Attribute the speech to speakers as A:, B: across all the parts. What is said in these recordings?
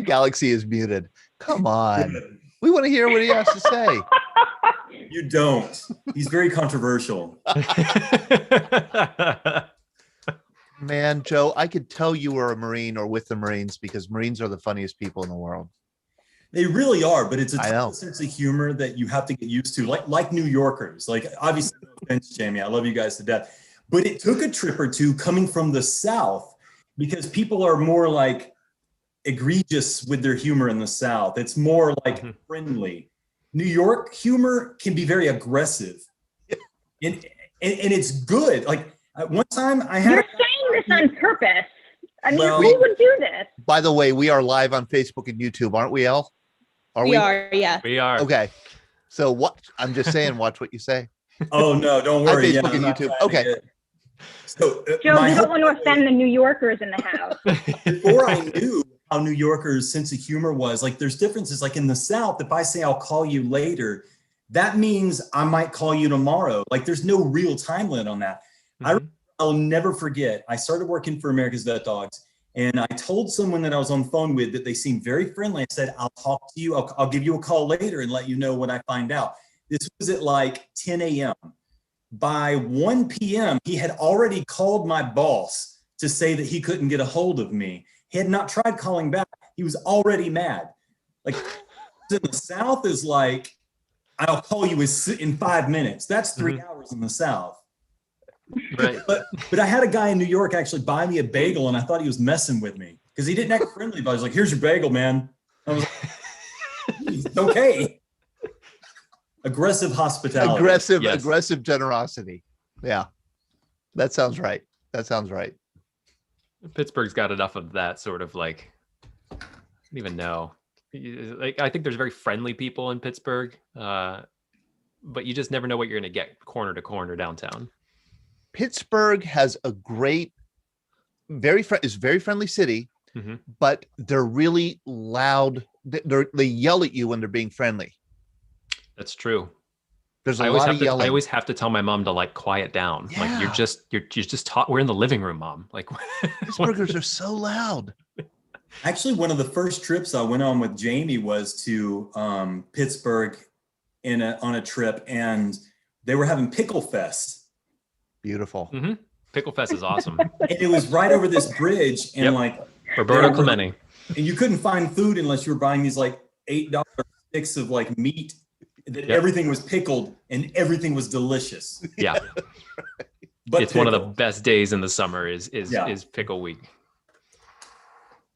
A: Galaxy is muted. Come on. We want to hear what he has to say.
B: You don't. He's very controversial.
A: Man, Joe, I could tell you were a Marine or with the Marines because Marines are the funniest people in the world.
B: They really are, but it's a
A: I know.
B: sense of humor that you have to get used to, like New Yorkers. Like, obviously, no offense, Jamie, I love you guys to death. But it took a trip or two coming from the South because people are more like egregious with their humor in the South. It's more like friendly. New York humor can be very aggressive. And it's good. Like, one time I had...
C: You're saying this on purpose. I mean, who would do this?
A: By the way, we are live on Facebook and YouTube, aren't we, Elle?
D: We are, yeah.
E: We are.
A: Okay. So what? I'm just saying, watch what you say.
B: Oh, no, don't worry.
A: Facebook and YouTube. Okay.
B: So,
C: Joe, you don't want to offend the New Yorkers in the house.
B: Before I knew how New Yorkers' sense of humor was, like, there's differences. Like in the South, if I say I'll call you later, that means I might call you tomorrow. Like, there's no real time limit on that. I'll never forget. I started working for America's VetDogs, and I told someone that I was on the phone with that they seemed very friendly. I said, I'll talk to you. I'll give you a call later and let you know when I find out. This was at like 10 a.m. By 1 p.m., he had already called my boss to say that he couldn't get a hold of me. He had not tried calling back. He was already mad. Like, in the South is like, I'll call you in 5 minutes. That's 3 hours in the South.
E: Right.
B: But I had a guy in New York actually buy me a bagel, and I thought he was messing with me because he didn't act friendly, but I was like, here's your bagel, man. I was like, it's okay. Aggressive hospitality.
A: Aggressive generosity. Yeah. That sounds right.
E: Pittsburgh's got enough of that sort of like, I don't even know. Like, I think there's very friendly people in Pittsburgh, but you just never know what you're going to get corner to corner downtown.
A: Pittsburgh has a great, very friendly city, but they're really loud. They yell at you when they're being friendly.
E: That's true.
A: There's a lot of yelling.
E: I always have to tell my mom to like quiet down. Yeah. Like you're just taught. We're in the living room, Mom. Like
A: Pittsburghers are so loud.
B: Actually, one of the first trips I went on with Jamie was to Pittsburgh on a trip, and they were having Pickle Fest.
A: Beautiful.
E: Pickle Fest is awesome.
B: And it was right over this bridge, and like
E: Roberto Clemente.
B: And you couldn't find food unless you were buying these like $8 sticks of like meat. That everything was pickled and everything was delicious.
E: Yeah. But it's one of the best days in the summer is pickle week.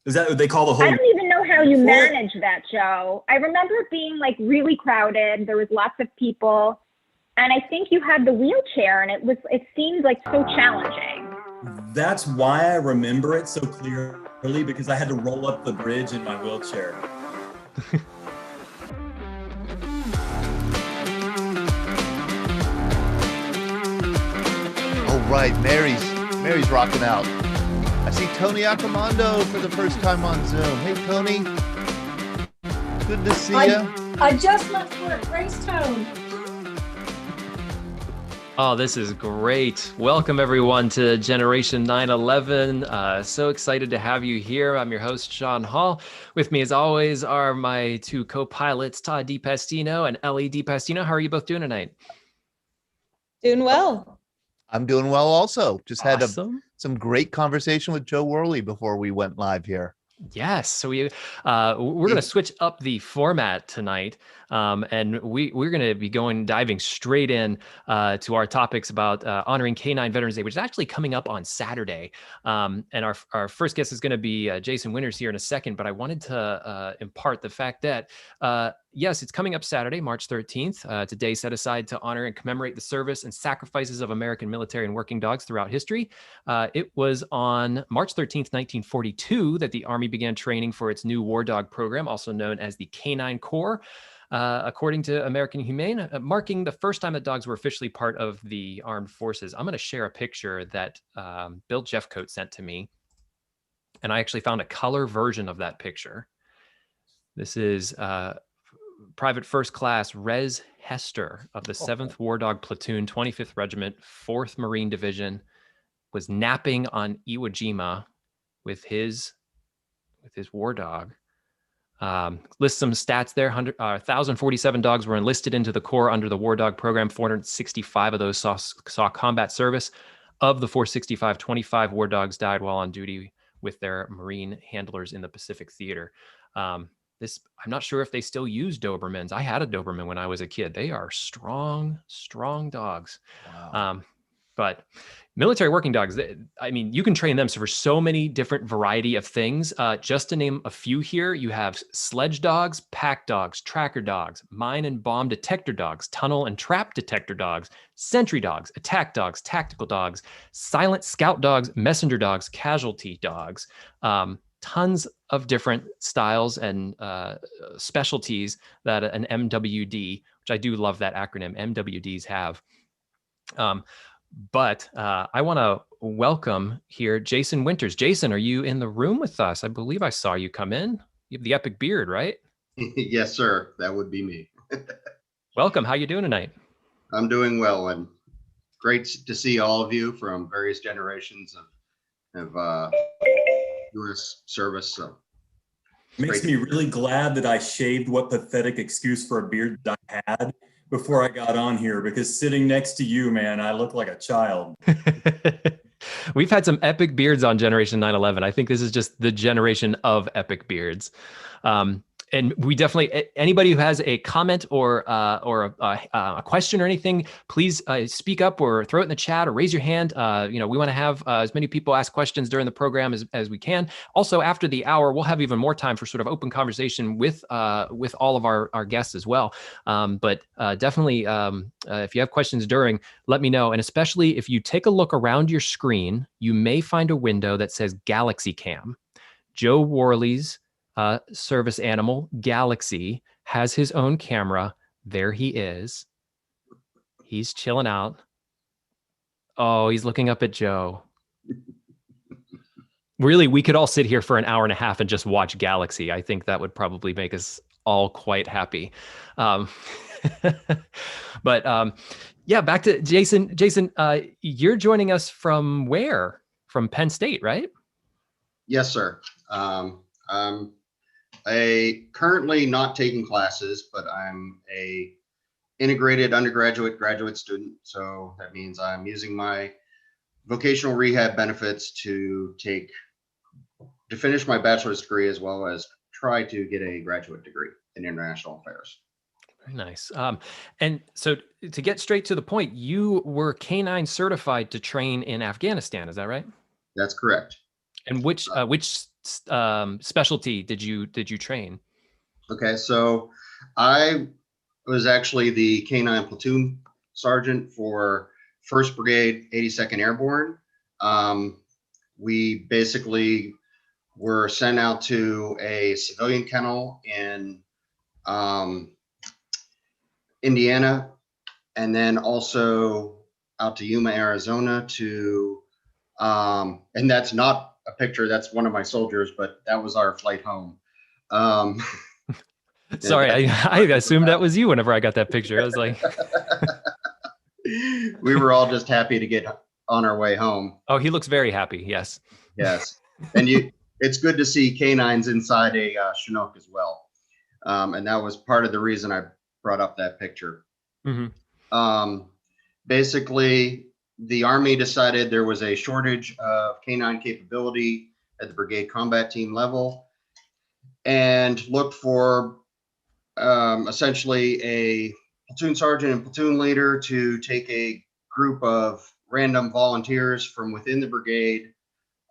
B: Is that what they call the whole?
C: I don't even know how you manage that, Joe. I remember it being like really crowded. There was lots of people. And I think you had the wheelchair, and it seemed like so challenging.
B: That's why I remember it so clearly, because I had to roll up the bridge in my wheelchair.
A: All right, Mary's rocking out. I see Tony Accamando for the first time on Zoom. Hey, Tony. Good to see you.
D: I just left work. Grace Tone.
E: Oh, this is great. Welcome, everyone, to Generation 9/11. So excited to have you here. I'm your host, Sean Hall. With me, as always, are my two co-pilots, Todd DiPastino and Ellie DiPastino. How are you both doing tonight?
D: Doing well.
A: I'm doing well also. Just had
E: Awesome.
A: Some great conversation with Joe Worley before we went live here.
E: Yes, so we're going to switch up the format tonight, and we're going to be diving straight in to our topics about honoring K-9 Veterans Day, which is actually coming up on Saturday. And our first guest is going to be Jason Winters here in a second, but I wanted to impart the fact that yes, it's coming up Saturday, March 13th. It's a day set aside to honor and commemorate the service and sacrifices of American military and working dogs throughout history. It was on March 13th, 1942, that the Army began training for its new war dog program, also known as the Canine Corps. According to American Humane, marking the first time that dogs were officially part of the armed forces. I'm going to share a picture that Bill Jeffcoat sent to me, and I actually found a color version of that picture. This is Private First Class Rez Hester of the 7th War Dog Platoon, 25th Regiment, 4th Marine Division, was napping on Iwo Jima with his this war dog. Lists some stats there. 1,047 dogs were enlisted into the Corps under the War Dog program. 465 of those saw combat service. Of the 465, 25 war dogs died while on duty with their Marine handlers in the Pacific Theater. I'm not sure if they still use Dobermans. I had a Doberman when I was a kid. They are strong dogs.
A: Wow.
E: But military working dogs, I mean, you can train them for so many different variety of things. Just to name a few here, you have sledge dogs, pack dogs, tracker dogs, mine and bomb detector dogs, tunnel and trap detector dogs, sentry dogs, attack dogs, tactical dogs, silent scout dogs, messenger dogs, casualty dogs. Tons of different styles and specialties that an MWD, which I do love that acronym, MWDs have. But I want to welcome here Jason Winters. Jason, are you in the room with us? I believe I saw you come in. You have the epic beard, right?
F: Yes, sir. That would be me.
E: Welcome. How you doing tonight?
F: I'm doing well, and great to see all of you from various generations of U.S. service. So
B: Makes me really glad that I shaved what pathetic excuse for a beard that I had before I got on here, because sitting next to you, man, I look like a child.
E: We've had some epic beards on Generation 9/11. I think this is just the generation of epic beards. And we definitely, anybody who has a comment or a question or anything, please speak up or throw it in the chat or raise your hand. We want to have as many people ask questions during the program as we can. Also, after the hour, we'll have even more time for sort of open conversation with all of our guests as well. But definitely, if you have questions during, let me know. And especially if you take a look around your screen, you may find a window that says Galaxy Cam. Joe Worley's service animal, Galaxy, has his own camera. There he is. He's chilling out. Oh, he's looking up at Joe. Really, we could all sit here for an hour and a half and just watch Galaxy. I think that would probably make us all quite happy. But yeah, back to Jason. Jason, you're joining us from where? From Penn State, right?
F: yes, sir. I'm currently not taking classes, but I'm a integrated undergraduate graduate student. So that means I'm using my vocational rehab benefits to finish my bachelor's degree, as well as try to get a graduate degree in international affairs.
E: Very nice. And so to get straight to the point, you were K-9 certified to train in Afghanistan. Is that right?
F: That's correct.
E: And which specialty did you train?
F: Okay, so I was actually the K-9 platoon sergeant for 1st Brigade, 82nd Airborne. We basically were sent out to a civilian kennel in Indiana, and then also out to Yuma, Arizona to, and that's not a picture, that's one of my soldiers, but that was our flight home.
E: Sorry, I assumed that was you whenever I got that picture. I was like,
F: we were all just happy to get on our way home.
E: oh, he looks very happy. Yes.
F: Yes. And it's good to see canines inside a Chinook as well. And that was part of the reason I brought up that picture.
E: Mm-hmm.
F: Basically, the Army decided there was a shortage of canine capability at the brigade combat team level, and looked for essentially a platoon sergeant and platoon leader to take a group of random volunteers from within the brigade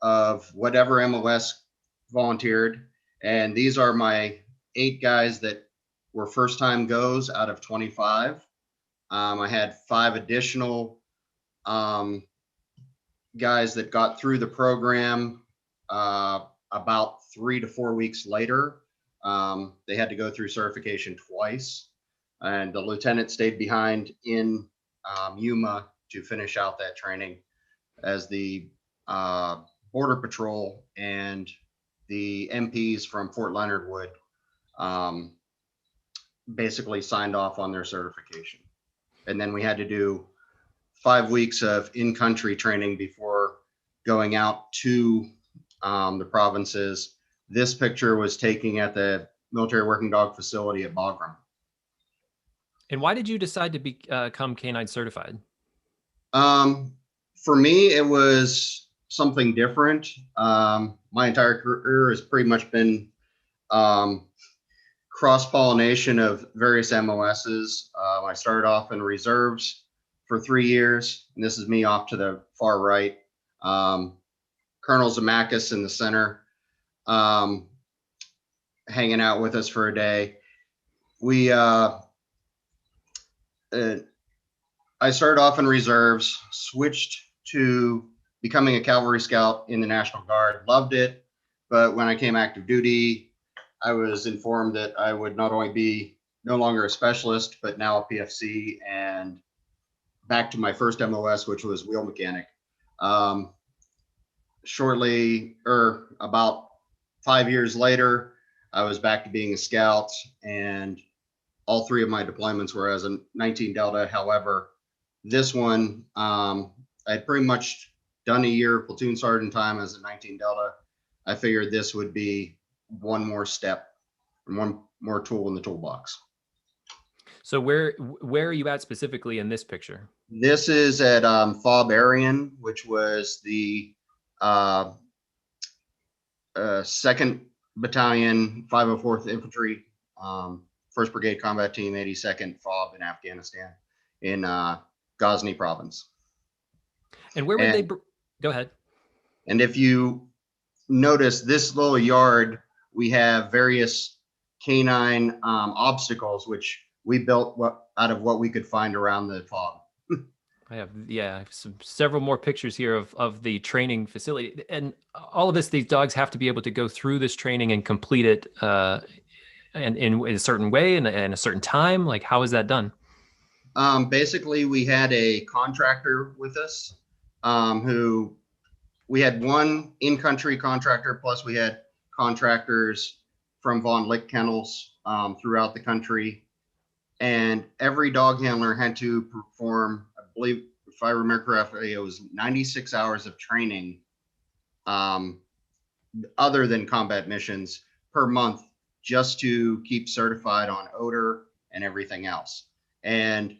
F: of whatever MOS volunteered. And these are my 8 guys that were first time goes out of 25. I had 5 additional guys that got through the program about 3 to 4 weeks later. They had to go through certification twice, and the lieutenant stayed behind in Yuma to finish out that training, as the Border Patrol and the MPs from Fort Leonard Wood basically signed off on their certification. And then we had to do 5 weeks of in-country training before going out to the provinces, this picture was taken at the military working dog facility at Bagram.
E: And why did you decide to become K-9 certified?
F: For me, it was something different. My entire career has pretty much been cross-pollination of various MOSs. I started off in reserves for 3 years, and this is me off to the far right. Colonel Zemeckis in the center, hanging out with us for a day. I started off in reserves, switched to becoming a cavalry scout in the National Guard, loved it. But when I came active duty, I was informed that I would not only be no longer a specialist, but now a PFC, and back to my first MOS, which was wheel mechanic. About 5 years later, I was back to being a scout, and all 3 of my deployments were as a 19 Delta. However, this one, I'd pretty much done a year of platoon sergeant time as a 19 Delta. I figured this would be one more step and one more tool in the toolbox.
E: So where are you at specifically in this picture?
F: This is at Fob Arian, which was the 2nd Battalion, 504th Infantry, 1st Brigade Combat Team, 82nd Fob in Afghanistan, in Ghazni Province.
E: And where would they go ahead?
F: And if you notice this little yard, we have various K-9 obstacles, which we built out of what we could find around the fog.
E: I have several more pictures here of the training facility, and all of this. These dogs have to be able to go through this training and complete it, and in a certain way and a certain time. Like, how is that done?
F: Basically, we had a contractor with us, who we had one in-country contractor, plus we had contractors from Von Lick Kennels throughout the country. And every dog handler had to perform, I believe, if I remember correctly, it was 96 hours of training, other than combat missions, per month, just to keep certified on odor and everything else. And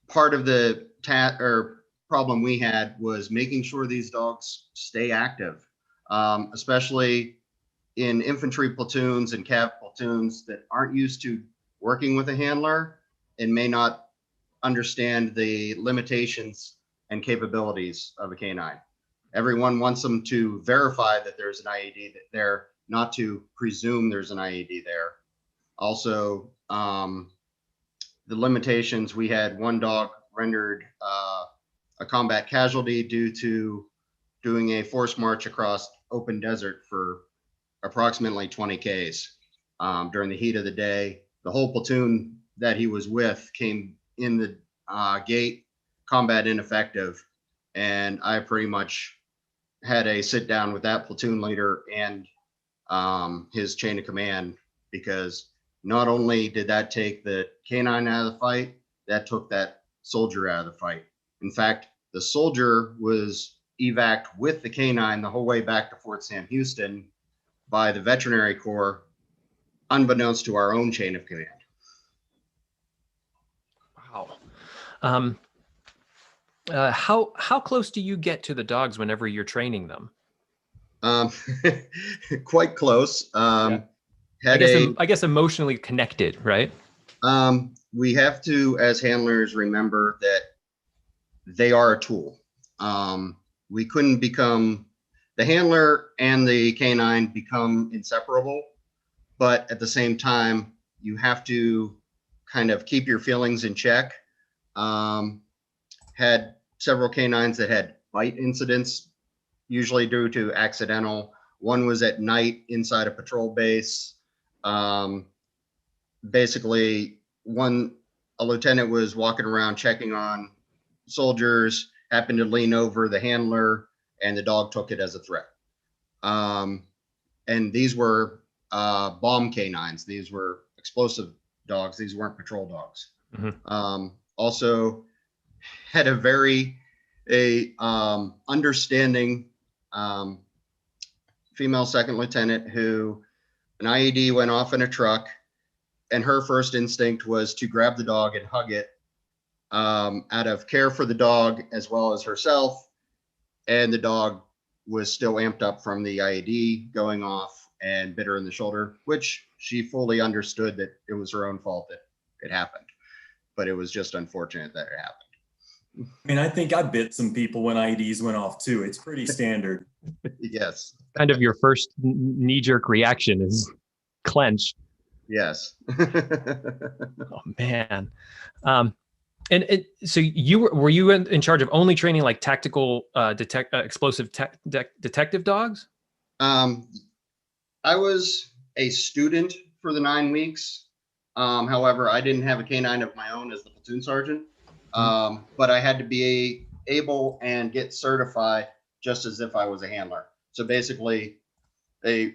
F: part of the problem we had was making sure these dogs stay active, especially in infantry platoons and cav platoons that aren't used to working with a handler and may not understand the limitations and capabilities of a canine. Everyone wants them to verify that there's an IED there, not to presume there's an IED there. Also, the limitations, we had one dog rendered a combat casualty due to doing a forced march across open desert for approximately 20 Ks during the heat of the day. The whole platoon that he was with came in the gate, combat ineffective, and I pretty much had a sit down with that platoon leader and his chain of command, because not only did that take the canine out of the fight, that took that soldier out of the fight. In fact, the soldier was evac'd with the canine the whole way back to Fort Sam Houston by the Veterinary Corps, unbeknownst to our own chain of command.
E: Wow. How close do you get to the dogs whenever you're training them?
F: Quite close.
E: Yeah. I guess emotionally connected, right?
F: We have to, as handlers, remember that they are a tool. We couldn't become, the handler and the canine become inseparable, but at the same time, you have to kind of keep your feelings in check. Had several canines that had bite incidents, usually due to accidental. One was at night inside a patrol base. Basically, a lieutenant was walking around checking on soldiers, happened to lean over the handler, and the dog took it as a threat. And these were bomb canines. These were explosive dogs. These weren't patrol dogs. Mm-hmm. Also had a very understanding female second lieutenant who an IED went off in a truck, and her first instinct was to grab the dog and hug it out of care for the dog as well as herself. And the dog was still amped up from the IED going off and bit her in the shoulder, which she fully understood that it was her own fault that it happened. But it was just unfortunate that it happened.
B: I mean, I think I bit some people when IEDs went off too. It's pretty standard.
F: Yes.
E: Kind of your first knee-jerk reaction is clench.
F: Yes.
E: Oh man. So were you in charge of only training like tactical explosive detective dogs?
F: I was a student for the 9 weeks. However, I didn't have a K-9 of my own as the platoon sergeant. But I had to be able and get certified just as if I was a handler. So basically, the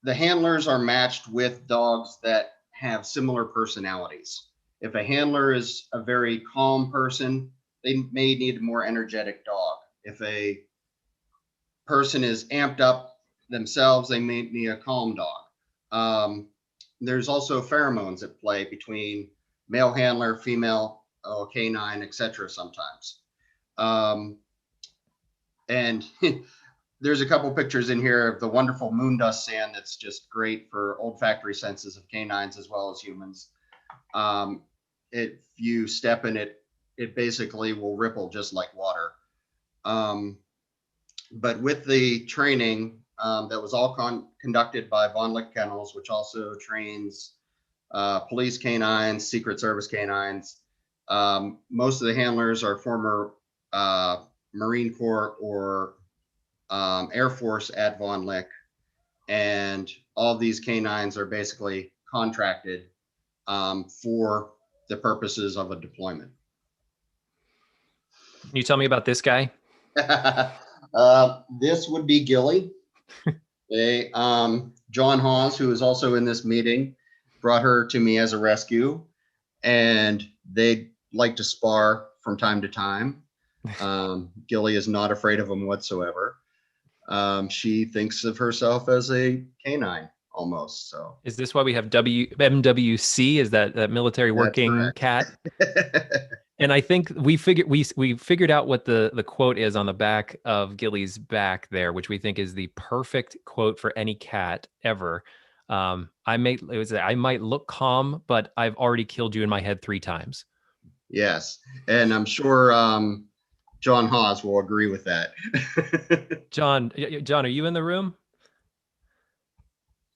F: handlers are matched with dogs that have similar personalities. If a handler is a very calm person, they may need a more energetic dog. If a person is amped up themselves, they may need a calm dog. There's also pheromones at play between male handler, female K-9, etc. sometimes. And there's a couple pictures in here of the wonderful moon dust sand that's just great for olfactory senses of canines as well as humans. If you step in it, it basically will ripple just like water. But with the training that was all conducted by Von Lick Kennels, which also trains police canines, Secret Service canines. Most of the handlers are former Marine Corps or Air Force at Von Lick, and all these canines are basically contracted for the purposes of a deployment.
E: Can you tell me about this guy?
F: This would be Gilly. John Hawes, who is also in this meeting, brought her to me as a rescue, and they like to spar from time to time. Gilly is not afraid of him whatsoever. She thinks of herself as a canine almost. So
E: is this why we have MWC? Is that military working cat? And I think we figured out what the quote is on the back of Gilly's back there, which we think is the perfect quote for any cat ever. I might look calm, but I've already killed you in my head 3 times.
F: Yes, and I'm sure John Hawes will agree with that.
E: John, are you in the room?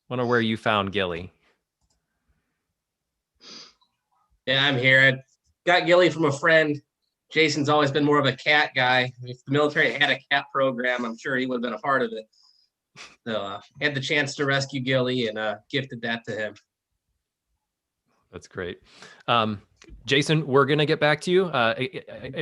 E: Wonder where you found Gilly.
G: Yeah, I'm here. I got Gilly from a friend. Jason's always been more of a cat guy. If the military had a cat program, I'm sure he would have been a part of it. So had the chance to rescue Gilly and gifted that to him.
E: That's great. Jason, we're going to get back to you.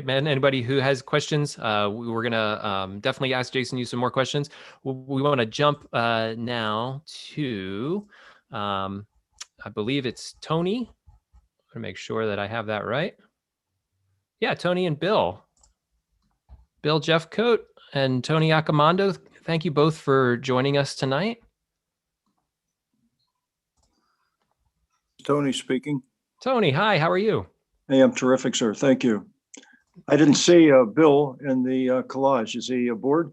E: Man, anybody who has questions, we're going to definitely ask Jason you some more questions. We want to jump now to, I believe it's Tony. I'm going to make sure that I have that right. Yeah, Tony and Bill. Bill Jeffcoat and Tony Accamando, thank you both for joining us tonight.
H: Tony speaking.
E: Tony, hi, how are you?
H: Hey, I'm terrific, sir. Thank you. I didn't see Bill in the collage. Is he aboard?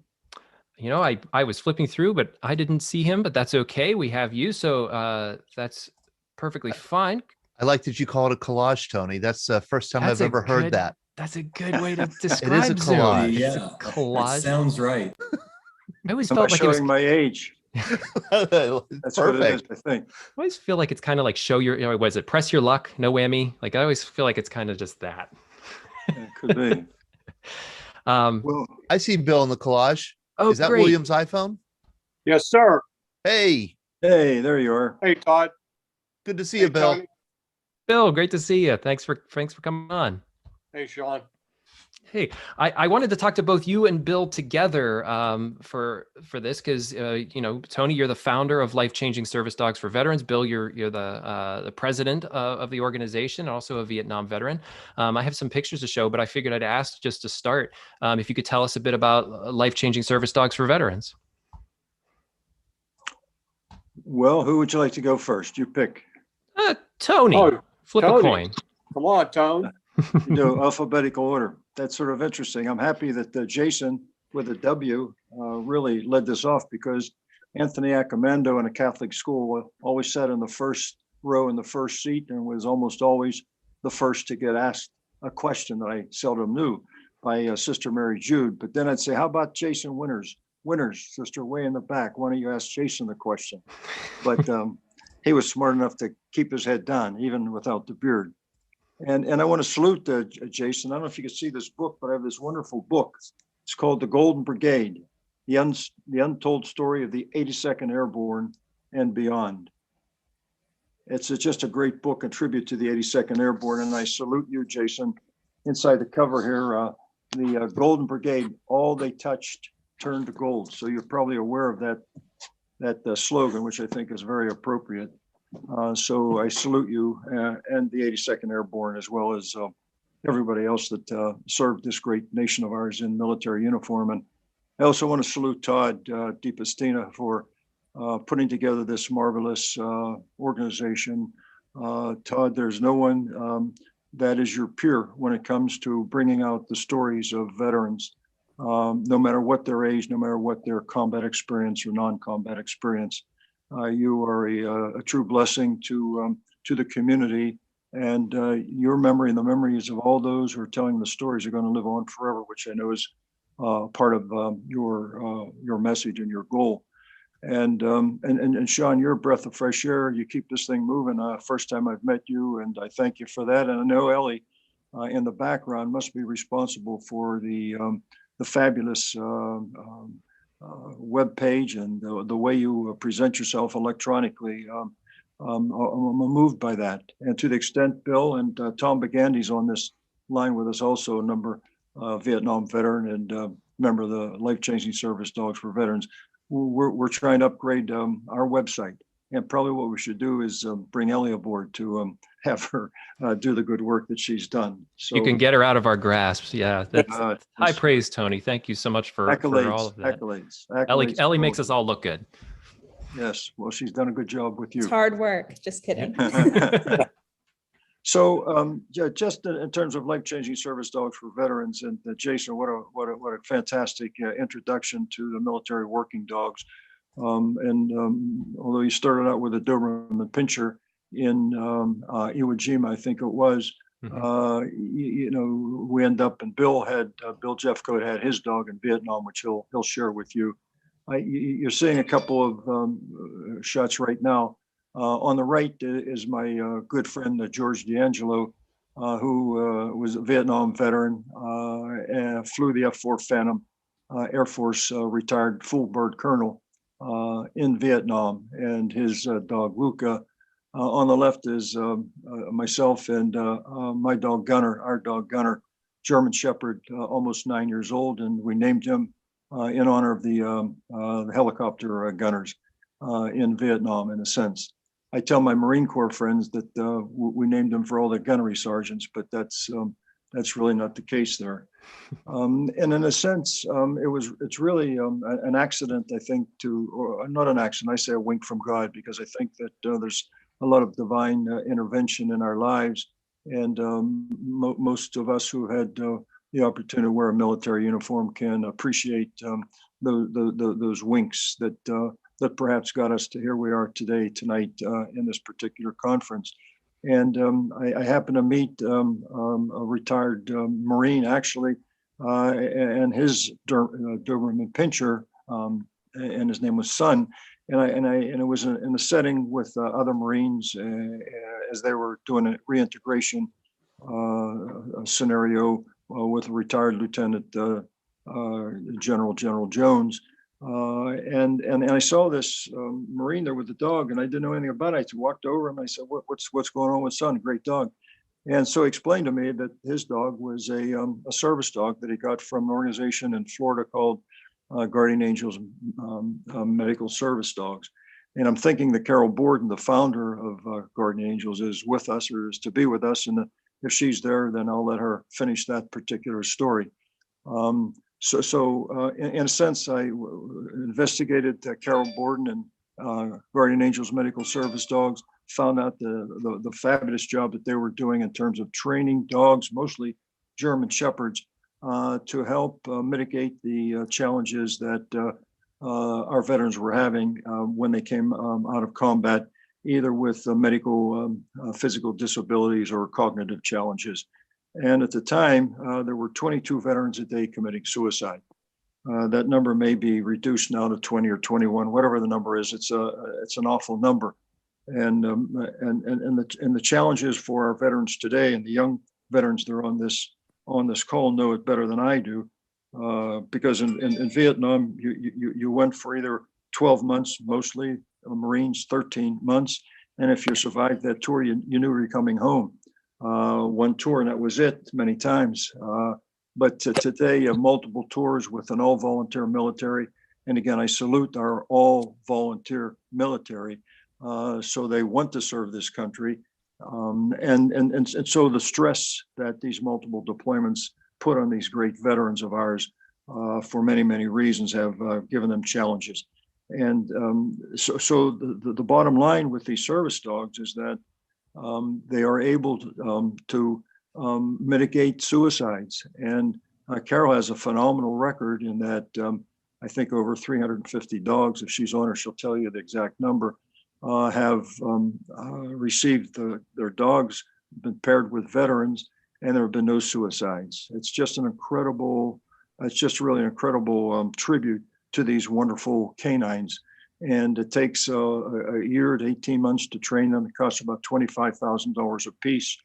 E: You know, I was flipping through, but I didn't see him, but that's okay. We have you, so that's perfectly fine.
A: I like that you call it a collage, Tony. That's the first time I've ever heard that.
E: That's a good way to describe
A: it. Is a collage.
B: Yeah,
E: it's a collage.
B: It sounds right.
E: I always
H: Am
E: felt
H: I
E: like it was
H: showing my age. That's what it is, I think.
E: I always feel like it's kind of like show your, was it press your luck, no whammy? Like I always feel like it's kind of just that.
H: Yeah, it could be.
A: Well, I see Bill in the collage.
E: Oh,
A: is that
E: great.
A: William's iPhone?
I: Yes, sir.
A: Hey.
H: Hey, there you are.
I: Hey, Todd.
A: Good to see you, Bill.
I: Tony.
E: Bill, great to see you. Thanks for coming on.
I: Hey, Sean.
E: Hey, I wanted to talk to both you and Bill together for this because Tony, you're the founder of Life Changing Service Dogs for Veterans. Bill, you're the president of the organization, also a Vietnam veteran. I have some pictures to show, but I figured I'd ask just to start if you could tell us a bit about Life Changing Service Dogs for Veterans.
H: Well, who would you like to go first? You pick.
E: Tony,
I: Oh,
E: flip a
I: Tony.
E: coin.
I: Come on, Tone.
H: You do alphabetical order. That's sort of interesting. I'm happy that Jason with a W really led this off, because Anthony Accamando in a Catholic school always sat in the first row in the first seat and was almost always the first to get asked a question that I seldom knew by Sister Mary Jude. But then I'd say, how about Jason Winters? Winters, sister, way in the back. Why don't you ask Jason the question? But he was smart enough to keep his head down, even without the beard. And I want to salute Jason. I don't know if you can see this book, but I have this wonderful book. It's called The Golden Brigade, the untold story of the 82nd Airborne and beyond. It's just a great book, a tribute to the 82nd Airborne, and I salute you, Jason. Inside the cover here, the Golden Brigade, all they touched turned to gold. So you're probably aware of that slogan, which I think is very appropriate. So I salute you and the 82nd Airborne, as well as everybody else that served this great nation of ours in military uniform. And I also want to salute Todd DePastina for putting together this marvelous organization. Todd, there's no one that is your peer when it comes to bringing out the stories of veterans, no matter what their age, no matter what their combat experience or non-combat experience. You are a true blessing to the community, and your memory and the memories of all those who are telling the stories are going to live on forever, which I know is part of your message and your goal. And Sean, you're a breath of fresh air. You keep this thing moving. First time I've met you, and I thank you for that. And I know Ellie in the background must be responsible for the fabulous web page and the way you present yourself electronically. I'm moved by that. And to the extent, Bill and Tom Bagandy's on this line with us, also a number Vietnam veteran and member of the Life-Changing Service Dogs for Veterans. We're trying to upgrade our website. And probably what we should do is bring Ellie aboard to have her do the good work that she's done. So
E: you can get her out of our grasps. Yeah, that's high praise, Tony. Thank you so much for all of that.
H: Accolades.
E: Ellie makes us all look good.
H: Yes, well, she's done a good job with you.
D: It's hard work. Just kidding.
H: So just in terms of Life-Changing Service Dogs for Veterans, and Jason, what a fantastic introduction to the military working dogs. Although you started out with a Doberman Pinscher in Iwo Jima, I think it was, we end up, and Bill Jeffcoat had his dog in Vietnam, which he'll share with you. You're seeing a couple of shots right now. On the right is my good friend, George D'Angelo, who was a Vietnam veteran, and flew the F-4 Phantom, Air Force retired full bird colonel in Vietnam, and his dog, Luca. On the left is myself and my dog, Gunner, our dog, Gunner, German Shepherd, almost 9 years old, and we named him in honor of the helicopter gunners in Vietnam, in a sense. I tell my Marine Corps friends that we named them for all the gunnery sergeants, but that's really not the case there. And in a sense, it's really an accident, I think, or not an accident. I say a wink from God, because I think that there's a lot of divine intervention in our lives, and most of us who had the opportunity to wear a military uniform can appreciate those winks that perhaps got us to here we are tonight in this particular conference. And I happened to meet a retired Marine, actually, and his Doberman Pinscher, and his name was Sun. And it was in a setting with other Marines as they were doing a reintegration scenario with a retired Lieutenant General Jones. And I saw this Marine there with the dog, and I didn't know anything about it. I walked over and I said, "What's going on with Son? Great dog." And so he explained to me that his dog was a service dog that he got from an organization in Florida called Guardian Angels Medical Service Dogs. And I'm thinking that Carol Borden, the founder of Guardian Angels, is with us, or is to be with us. And if she's there, then I'll let her finish that particular story. So in a sense, I investigated Carol Borden, and Guardian Angels Medical Service dogs, found out the fabulous job that they were doing in terms of training dogs, mostly German Shepherds, to help mitigate the challenges that our veterans were having when they came out of combat, either with medical, physical disabilities or cognitive challenges. And at the time, there were 22 veterans a day committing suicide. That number may be reduced now to 20 or 21, whatever the number is. It's an awful number. And the challenges for our veterans today, and the young veterans that are on this call know it better than I do, because in Vietnam you went for either 12 months, mostly Marines, 13 months, and if you survived that tour, you knew you were coming home. One tour and that was it. Many times, but today you have multiple tours with an all-volunteer military, and again I salute our all-volunteer military. So they want to serve this country, and so the stress that these multiple deployments put on these great veterans of ours, for many reasons, have given them challenges. And so the bottom line with these service dogs is that they are able to mitigate suicides. And Carol has a phenomenal record in that. I think over 350 dogs, if she's on her, she'll tell you the exact number, have received their dogs, been paired with veterans, and there have been no suicides. It's just really an incredible tribute to these wonderful canines. And it takes a year to 18 months to train them. It costs about $25,000 a piece.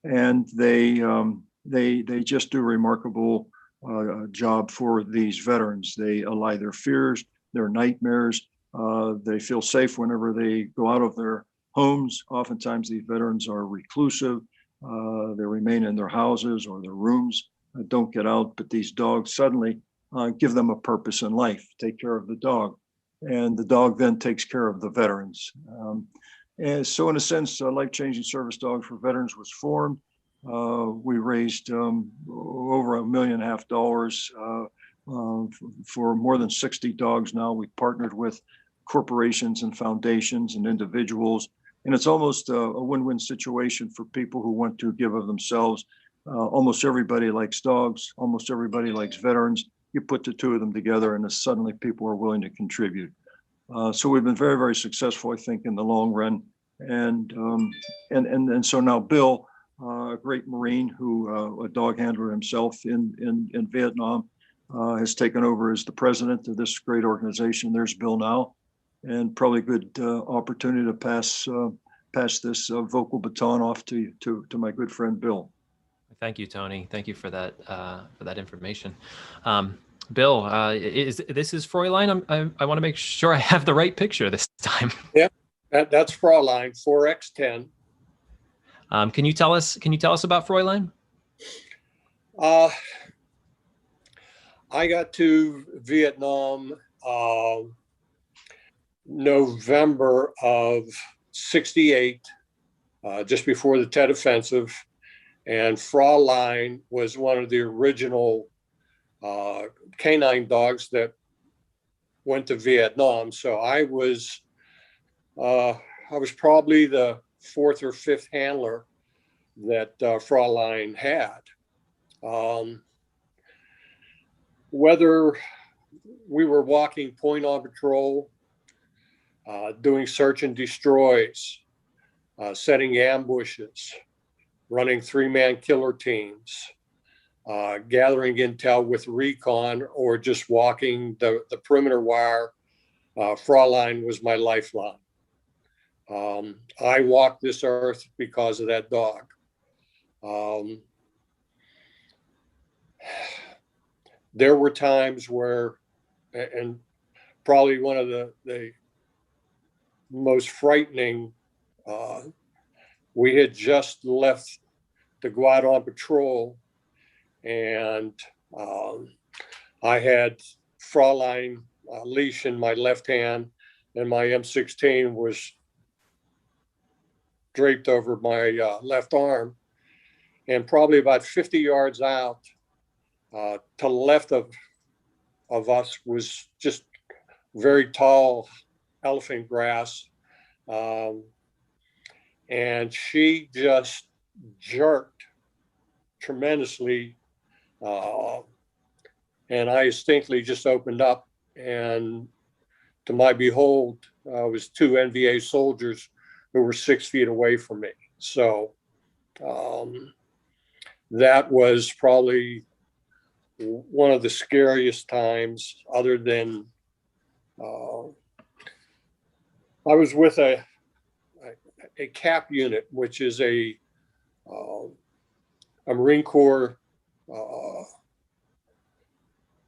H: And they just do a remarkable job for these veterans. They allay their fears, their nightmares. They feel safe whenever they go out of their homes. Oftentimes these veterans are reclusive. They remain in their houses or their rooms, don't get out, but these dogs suddenly give them a purpose in life, take care of the dog. And the dog then takes care of the veterans. And so in a sense, Life-Changing Service Dogs for Veterans was formed. We raised over $1.5 million for more than 60 dogs now. We partnered with corporations and foundations and individuals. And it's almost a win-win situation for people who want to give of themselves. Almost everybody likes dogs. Almost everybody likes veterans. You put the two of them together and suddenly people are willing to contribute. So we've been very successful, I think, in the long run. And so now Bill, a great Marine who a dog handler himself in Vietnam, has taken over as the president of this great organization. There's Bill now, and probably a good opportunity to pass this vocal baton off to my good friend Bill.
E: Thank you, Tony. Thank you for that information. Bill, this is Fräulein. I want to make sure I have the right picture this time.
I: Yep, that's Fräulein, 4X10.
E: Can you tell us about Fräulein?
I: I got to Vietnam November of '68, just before the Tet Offensive, and Fräulein was one of the original canine dogs that went to Vietnam. So I was probably the fourth or fifth handler that Fräulein had. Whether we were walking point on patrol, doing search and destroys, setting ambushes, running 3-man killer teams, gathering intel with recon, or just walking the perimeter wire, Fräulein was my lifeline. I walked this earth because of that dog. There were times where, and probably one of the most frightening, we had just left to go out on patrol, and I had Fräulein leash in my left hand, and my M16 was draped over my left arm. And probably about 50 yards out, to the left of us was just very tall, elephant grass. And she just jerked tremendously. And I distinctly just opened up, and to my behold, was two NVA soldiers who were 6 feet away from me. So that was probably one of the scariest times, other than I was with a CAP unit, which is a Marine Corps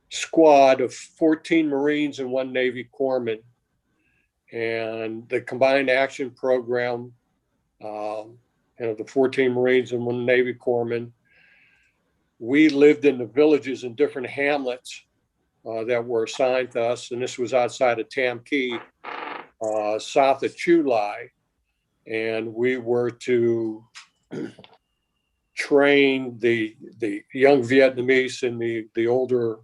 I: squad of 14 Marines and 1 Navy corpsman. And the combined action program, the 14 Marines and 1 Navy corpsman, we lived in the villages in different hamlets that were assigned to us. And this was outside of Tam-Kee, south of Chulai. And we were to train the young Vietnamese and the older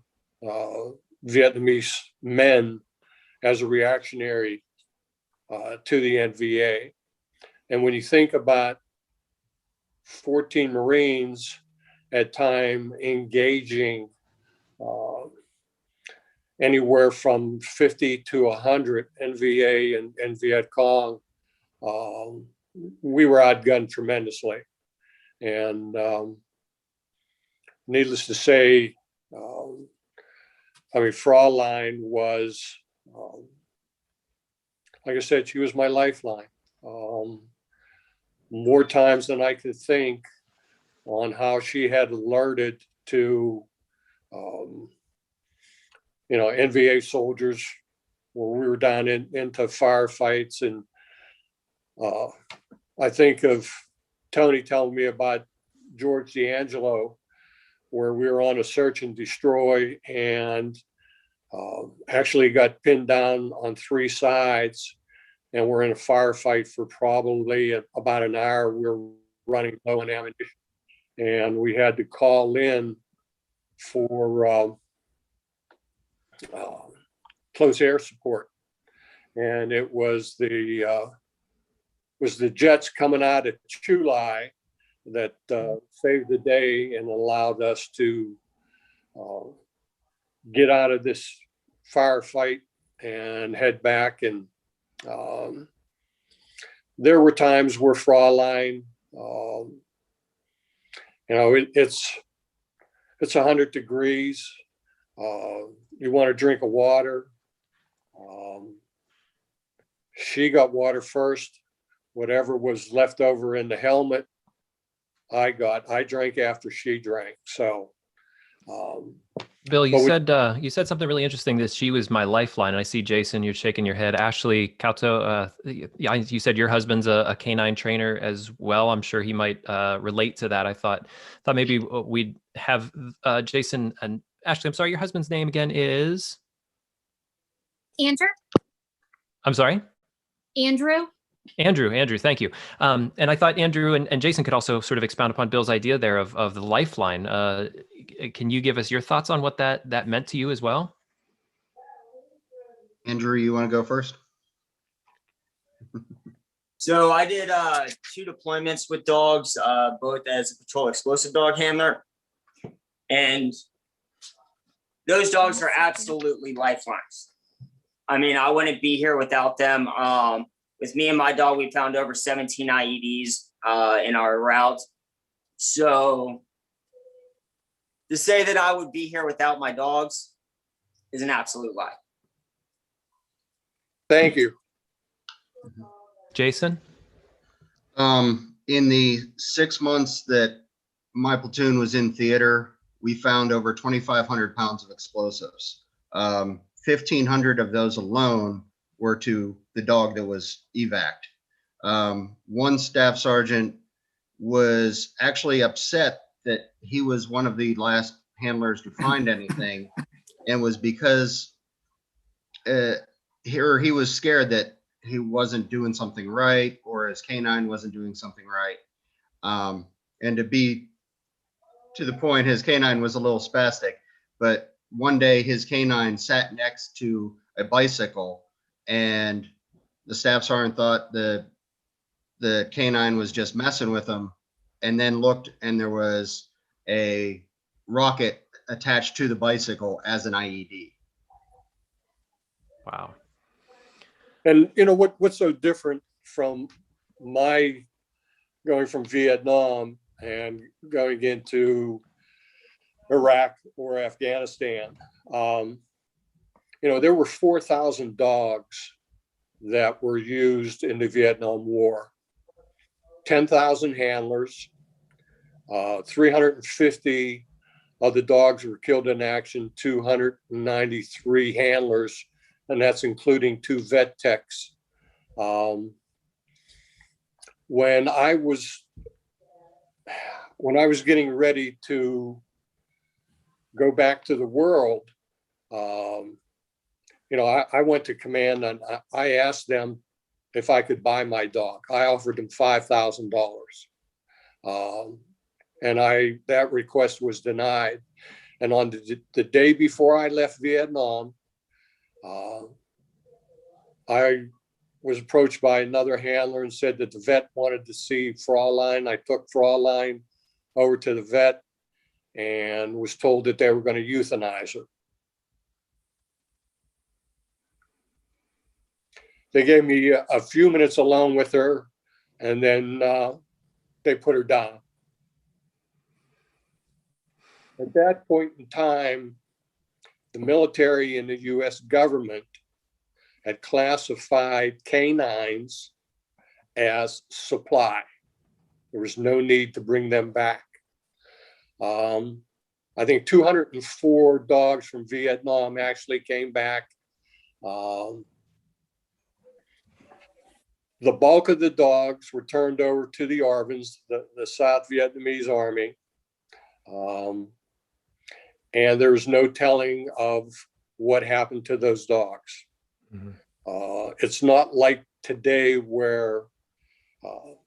I: Vietnamese men as a reactionary to the NVA. And when you think about 14 Marines at time engaging anywhere from 50 to 100 NVA and Viet Cong, we were outgunned tremendously. And needless to say, Fraulein was, like I said, she was my lifeline. More times than I could think on how she had alerted to, NVA soldiers when we were down into firefights. And I think of Tony telling me about George D'Angelo, where we were on a search and destroy, and actually got pinned down on 3 sides, and we're in a firefight for probably about an hour. We were running low on ammunition, and we had to call in for close air support. And it was the jets coming out of Chulai that saved the day and allowed us to get out of this firefight and head back. And there were times where Fraulein, it's 100 degrees. You want a drink of water. She got water first. Whatever was left over in the helmet, I drank after she drank. So,
E: Bill, you said something really interesting, that she was my lifeline. And I see, Jason, you're shaking your head. Ashley Kauto, you said your husband's a canine trainer as well. I'm sure he might relate to that. I thought maybe we'd have Jason and Ashley. I'm sorry, your husband's name again is?
J: Andrew.
E: I'm sorry?
J: Andrew,
E: thank you. And I thought Andrew and Jason could also sort of expound upon Bill's idea there of the lifeline. Can you give us your thoughts on what that meant to you as well?
F: Andrew, you want to go first?
K: So I did 2 deployments with dogs, both as a patrol explosive dog handler. And those dogs are absolutely lifelines. I mean, I wouldn't be here without them. With me and my dog, we found over 17 IEDs in our route. So to say that I would be here without my dogs is an absolute lie.
I: Thank you.
E: Jason?
F: In the 6 months that my platoon was in theater, we found over 2,500 pounds of explosives. 1,500 of those alone were to the dog that was evac'd. One staff sergeant was actually upset that he was one of the last handlers to find anything, and was because he was scared that he wasn't doing something right, or his K-9 wasn't doing something right. And to be to the point, his K-9 was a little spastic, but one day his K-9 sat next to a bicycle, and the staff sergeant thought the K-9 was just messing with them, and then looked, and there was a rocket attached to the bicycle as an IED.
E: Wow.
I: And you know what's so different from my going from Vietnam and going into Iraq or Afghanistan? You know, there were 4,000 dogs that were used in the Vietnam War. 10,000 handlers, 350 of the dogs were killed in action, 293 handlers, and that's including 2 vet techs. When I was getting ready to go back to the world, you know, I went to command and I asked them if I could buy my dog. I offered them $5,000. And that request was denied. And on the day before I left Vietnam, I was approached by another handler and said that the vet wanted to see Fraulein. I took Fraulein over to the vet and was told that they were going to euthanize her. They gave me a few minutes alone with her, and then they put her down. At that point in time, the military and the US government had classified K-9s as supply. There was no need to bring them back. I think 204 dogs from Vietnam actually came back. The bulk of the dogs were turned over to the ARVNs, the South Vietnamese Army. And there was no telling of what happened to those dogs. Mm-hmm. It's not like today where, you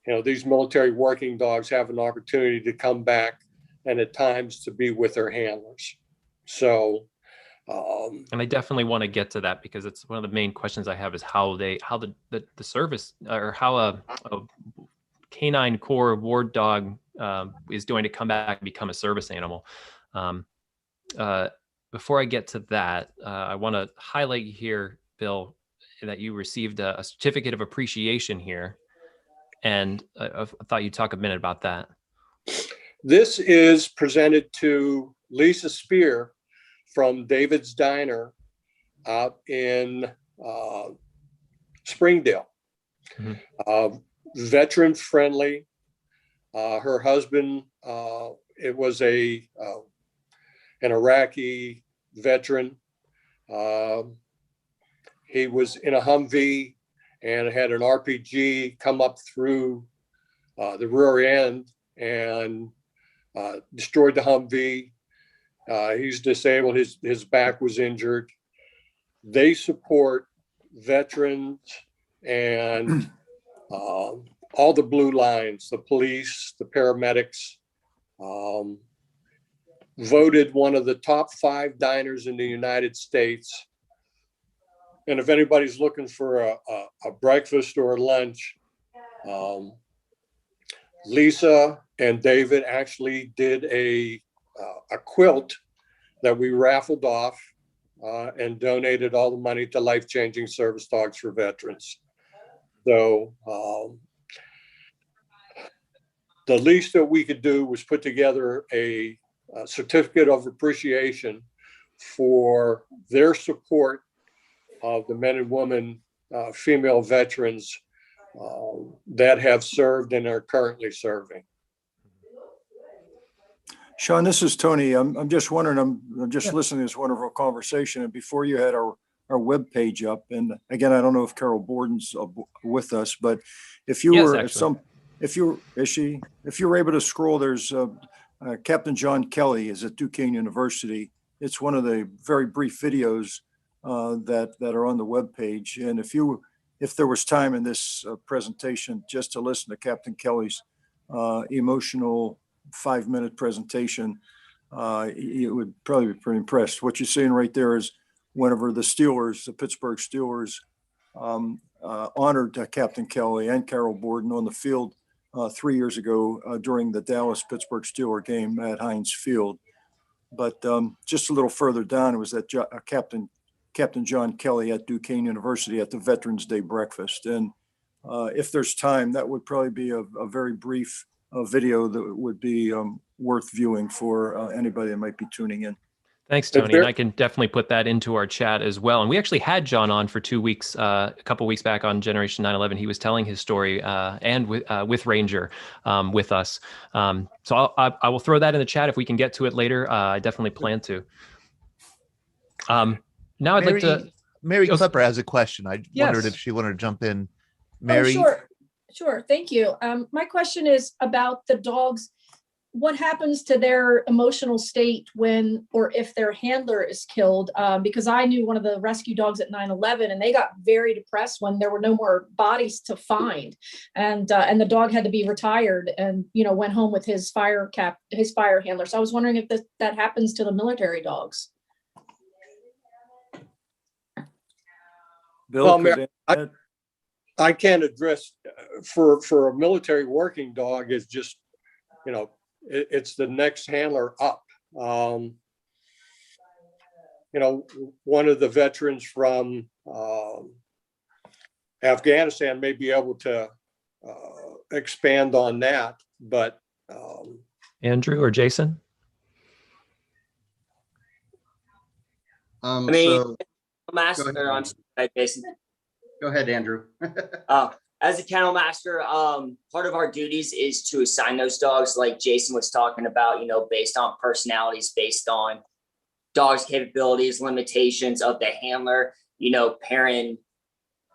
I: know, these military working dogs have an opportunity to come back and at times to be with their handlers. So,
E: and I definitely want to get to that because it's one of the main questions I have is how the service or how a K-9 Corps ward dog is going to come back and become a service animal. Before I get to that, I want to highlight here, Bill, that you received a certificate of appreciation here. And I thought you'd talk a minute about that.
I: This is presented to Lisa Spear from David's Diner out in Springdale. Mm-hmm. Veteran friendly. Her husband, it was an Iraqi veteran. He was in a Humvee and had an RPG come up through the rear end and destroyed the Humvee. He's disabled. His back was injured. They support veterans and all the blue lines, the police, the paramedics. Voted one of the top 5 diners in the United States. And if anybody's looking for a breakfast or a lunch, Lisa and David actually did a quilt that we raffled off and donated all the money to Life-Changing Service Dogs for Veterans. So the least that we could do was put together a certificate of appreciation for their support of the men and women, female veterans that have served and are currently serving.
H: Sean, this is Tony. I'm just wondering, I'm just listening to this wonderful conversation. And before you had our webpage up, and again, I don't know if Carol Borden's with us, but if you were if you were able to scroll, there's Captain John Kelly is at Duquesne University. It's one of the very brief videos that are on the webpage. And if there was time in this presentation just to listen to Captain Kelly's emotional 5-minute presentation, you would probably be pretty impressed. What you're seeing right there is whenever the Pittsburgh Steelers honored Captain Kelly and Carol Borden on the field 3 years ago during the Dallas-Pittsburgh Steelers game at Heinz Field. But just a little further down, it was at Captain John Kelly at Duquesne University at the Veterans Day breakfast. And if there's time, that would probably be a very brief video that would be worth viewing for anybody that might be tuning in.
E: Thanks, Tony. And I can definitely put that into our chat as well. And we actually had John on for 2 weeks, a couple weeks back on Generation 9/11. He was telling his story and with Ranger with us. So I will throw that in the chat if we can get to it later. I definitely plan to. Now I'd like to.
A: Mary Klepper has a question. I wondered if she wanted to jump in. Mary.
D: Oh, sure. Thank you. My question is about the dogs. What happens to their emotional state when or if their handler is killed? Because I knew one of the rescue dogs at 9/11, and they got very depressed when there were no more bodies to find, and the dog had to be retired, and went home with his fire handler. So I was wondering if that happens to the military dogs.
H: Bill,
I: I can't address for a military working dog is just, it's the next handler up. One of the veterans from Afghanistan may be able to expand on that, but
E: Andrew or Jason?
K: Master, I'm sorry, Jason.
F: Go ahead, Andrew.
K: As a kennel master, part of our duties is to assign those dogs, like Jason was talking about, based on personalities, based on dogs' capabilities, limitations of the handler, pairing,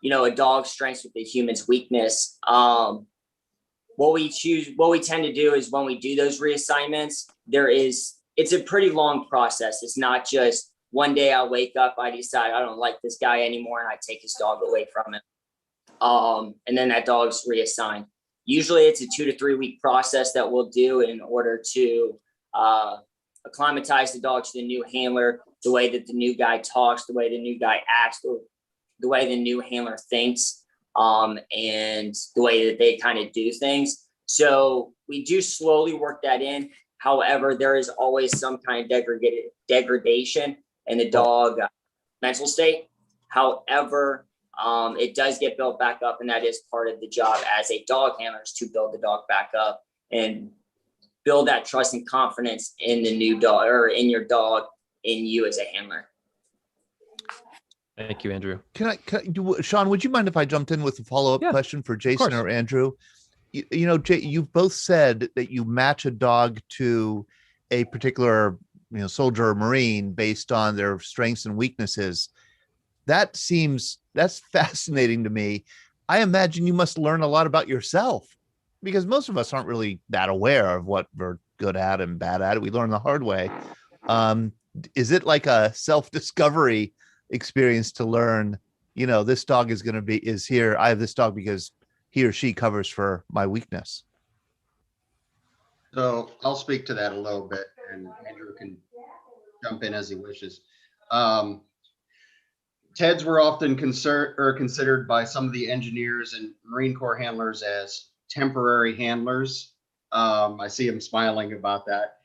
K: a dog's strengths with the human's weakness. What we tend to do is when we do those reassignments, it's a pretty long process. It's not just one day I wake up, I decide I don't like this guy anymore, and I take his dog away from him. And then that dog's reassigned. Usually it's a 2 to 3 week process that we'll do in order to acclimatize the dog to the new handler, the way that the new guy talks, the way the new guy acts, the way the new handler thinks, and the way that they kind of do things. So we do slowly work that in. However, there is always some kind of degradation in the dog mental state. However, it does get built back up, and that is part of the job as a dog handler, is to build the dog back up and build that trust and confidence in the new dog, or in your dog, in you as a handler.
E: Thank you, Andrew.
A: Sean, would you mind if I jumped in with a follow-up question for Jason or Andrew? You've both said that you match a dog to a particular soldier or Marine based on their strengths and weaknesses. That's fascinating to me. I imagine you must learn a lot about yourself, because most of us aren't really that aware of what we're good at and bad at. We learn the hard way. Is it like a self-discovery experience to learn, this dog is here. I have this dog because he or she covers for my weakness?
F: So I'll speak to that a little bit, and Andrew can jump in as he wishes. TEDs were often considered by some of the engineers and Marine Corps handlers as temporary handlers. I see him smiling about that,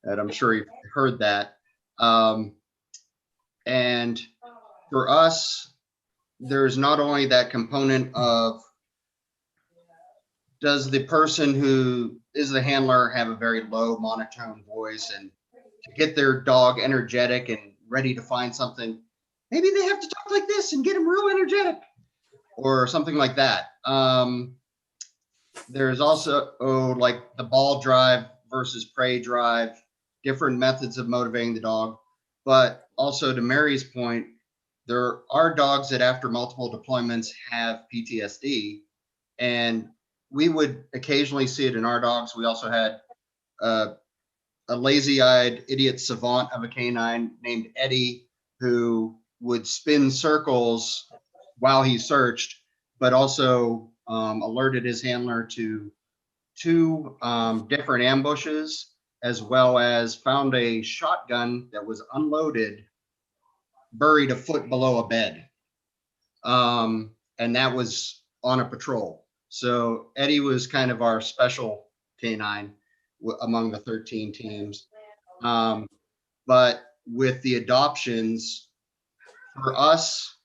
F: and I'm sure you've heard that. And for us, there's not only that component of, does the person who is the handler have a very low monotone voice, and to get their dog energetic and ready to find something, maybe they have to talk like this and get them real energetic or something like that. There's also like the ball drive versus prey drive, different methods of motivating the dog. But also, to Mary's point, there are dogs that after multiple deployments have PTSD, and we would occasionally see it in our dogs. We also had a lazy-eyed idiot savant of a canine named Eddie, who would spin circles while he searched, but also alerted his handler to two different ambushes, as well as found a shotgun that was unloaded, buried a foot below a bed. and that was on a patrol. So Eddie was kind of our special K-9 among the 13 teams. But with the adoptions, for us,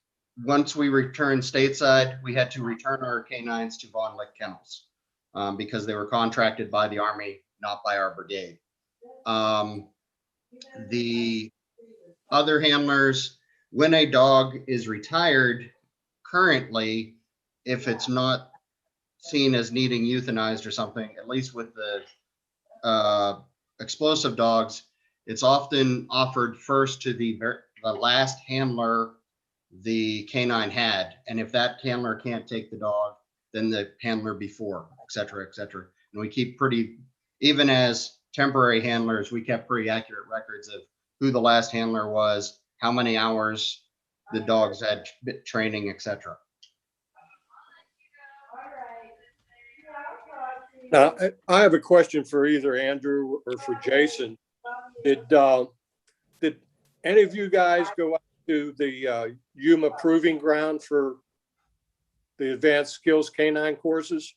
F: once we returned stateside, we had to return our K-9s to Von Lick Kennels because they were contracted by the Army, not by our brigade. The other handlers, when a dog is retired, currently, if it's not seen as needing euthanized or something, at least with the explosive dogs, it's often offered first to the last handler the K-9 had. And if that handler can't take the dog, then the handler before, et cetera, et cetera. And we keep even as temporary handlers, we kept pretty accurate records of who the last handler was, how many hours the dogs had training, et cetera.
I: Now, I have a question for either Andrew or for Jason. Did any of you guys go out to the Yuma Proving Ground for the Advanced Skills Canine courses?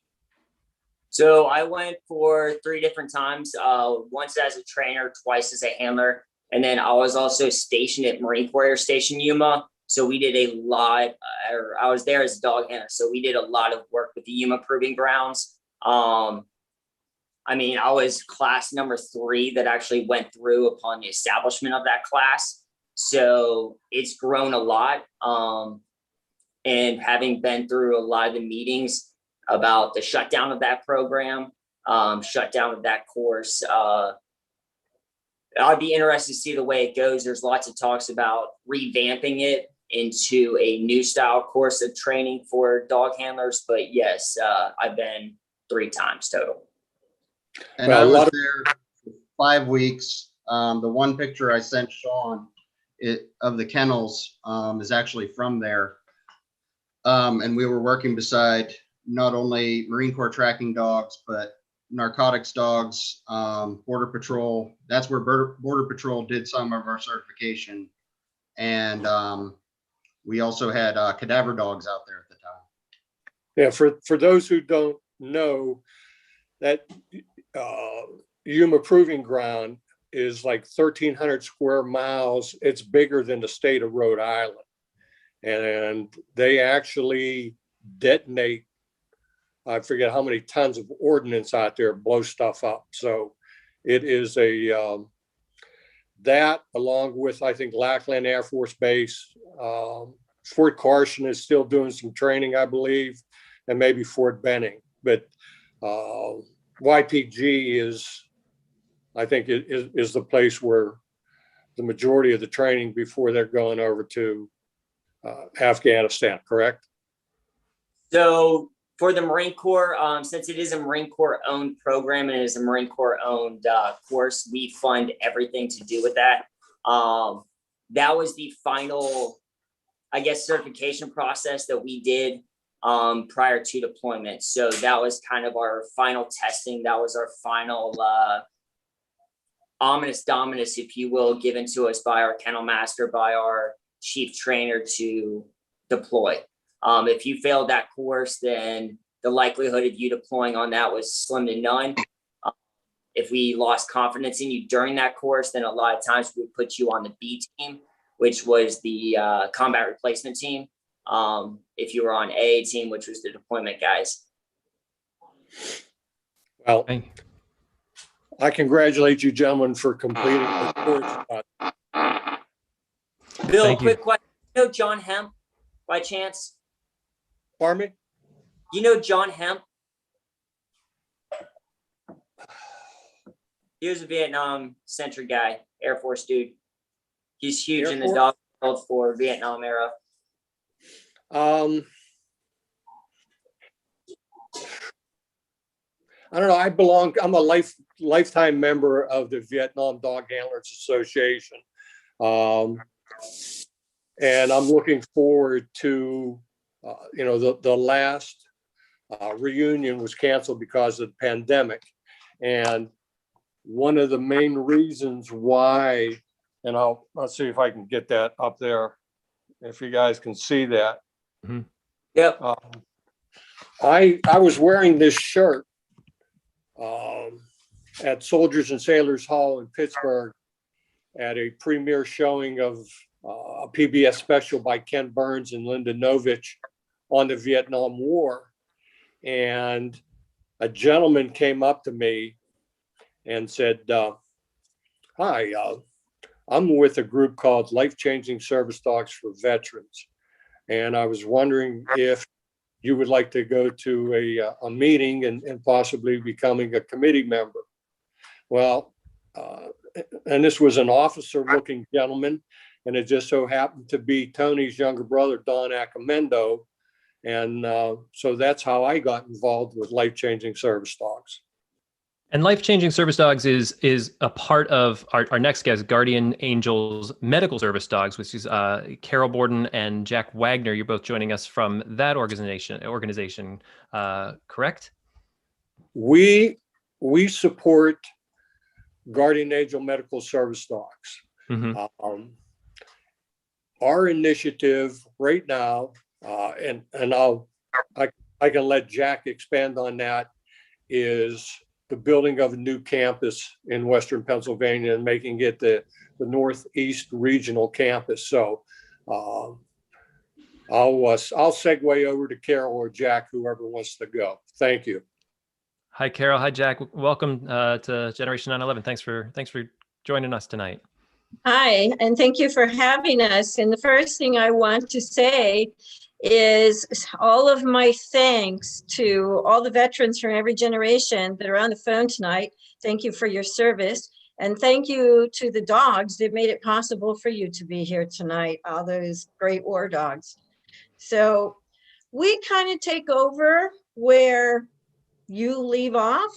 K: So I went for 3 different times, once as a trainer, twice as a handler. And then I was also stationed at Marine Corps Air Station Yuma. So we did a lot, I was there as a dog handler. So we did a lot of work with the Yuma Proving Grounds. I mean, I was class number 3 that actually went through upon the establishment of that class. So it's grown a lot. And having been through a lot of the meetings about the shutdown of that program, shutdown of that course, I'd be interested to see the way it goes. There's lots of talks about revamping it into a new style course of training for dog handlers. But yes, I've been 3 times total.
F: And I was there for 5 weeks. The one picture I sent Sean of the kennels is actually from there. And we were working beside not only Marine Corps tracking dogs, but narcotics dogs, Border Patrol. That's where Border Patrol did some of our certification. And we also had cadaver dogs out there at the time.
I: Yeah, for those who don't know, that Yuma Proving Ground is like 1,300 square miles. It's bigger than the state of Rhode Island. And they actually detonate, I forget how many tons of ordnance out there, blow stuff up. So it is that along with, I think, Lackland Air Force Base, Fort Carson is still doing some training, I believe, and maybe Fort Benning. But YPG is, I think, is the place where the majority of the training before they're going over to Afghanistan, correct?
K: So for the Marine Corps, since it is a Marine Corps owned program and it is a Marine Corps owned course, we fund everything to do with that. That was the final, I guess, certification process that we did prior to deployment. So that was kind of our final testing. That was our final ominous dominus, if you will, given to us by our kennel master, by our chief trainer to deploy. If you failed that course, then the likelihood of you deploying on that was slim to none. If we lost confidence in you during that course, then a lot of times we would put you on the B team, which was the combat replacement team. If you were on A team, which was the deployment guys.
I: Well, I congratulate you gentlemen for completing the course.
K: Bill, quick question. You know John Hemp by chance?
I: Pardon me?
K: You know John Hemp? He was a Vietnam centric guy, Air Force dude. He's huge in the dog world for Vietnam era.
I: I don't know. I'm a lifetime member of the Vietnam Dog Handlers Association. And I'm looking forward to, the last reunion was canceled because of the pandemic. And one of the main reasons why, and let's see if I can get that up there, if you guys can see that.
E: Mm-hmm.
K: Yep.
I: I was wearing this shirt at Soldiers and Sailors Hall in Pittsburgh at a premiere showing of a PBS special by Ken Burns and Linda Novich on the Vietnam War. And a gentleman came up to me and said, hi, I'm with a group called Life Changing Service Dogs for Veterans. And I was wondering if you would like to go to a meeting and possibly becoming a committee member. Well, and this was an officer looking gentleman, and it just so happened to be Tony's younger brother, Tony Accamando. And so that's how I got involved with Life Changing Service Dogs.
E: And Life Changing Service Dogs is a part of our next guest, Guardian Angels Medical Service Dogs, which is Carol Borden and Jack Wagner. You're both joining us from that organization, correct?
I: We support Guardian Angel Medical Service Dogs. Mm-hmm. Our initiative right now, and I can let Jack expand on that, is the building of a new campus in Western Pennsylvania and making it the Northeast Regional Campus. So I'll segue over to Carol or Jack, whoever wants to go. Thank you.
E: Hi, Carol. Hi, Jack. Welcome to Generation 9/11. Thanks for joining us tonight.
L: Hi, and thank you for having us. And the first thing I want to say is all of my thanks to all the veterans from every generation that are on the phone tonight. Thank you for your service. And thank you to the dogs that made it possible for you to be here tonight, all those great war dogs. So we kind of take over where you leave off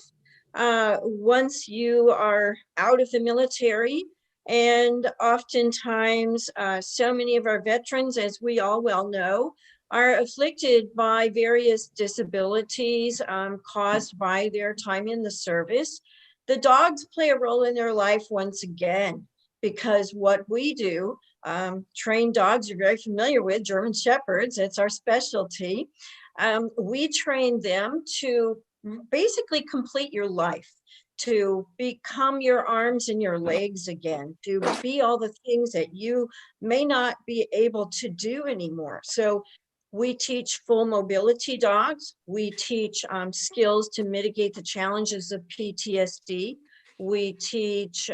L: once you are out of the military. And oftentimes, so many of our veterans, as we all well know, are afflicted by various disabilities caused by their time in the service. The dogs play a role in their life once again, because what we do, trained dogs you're very familiar with, German Shepherds, it's our specialty. We train them to basically complete your life, to become your arms and your legs again, to be all the things that you may not be able to do anymore. So we teach full mobility dogs. We teach skills to mitigate the challenges of PTSD. We teach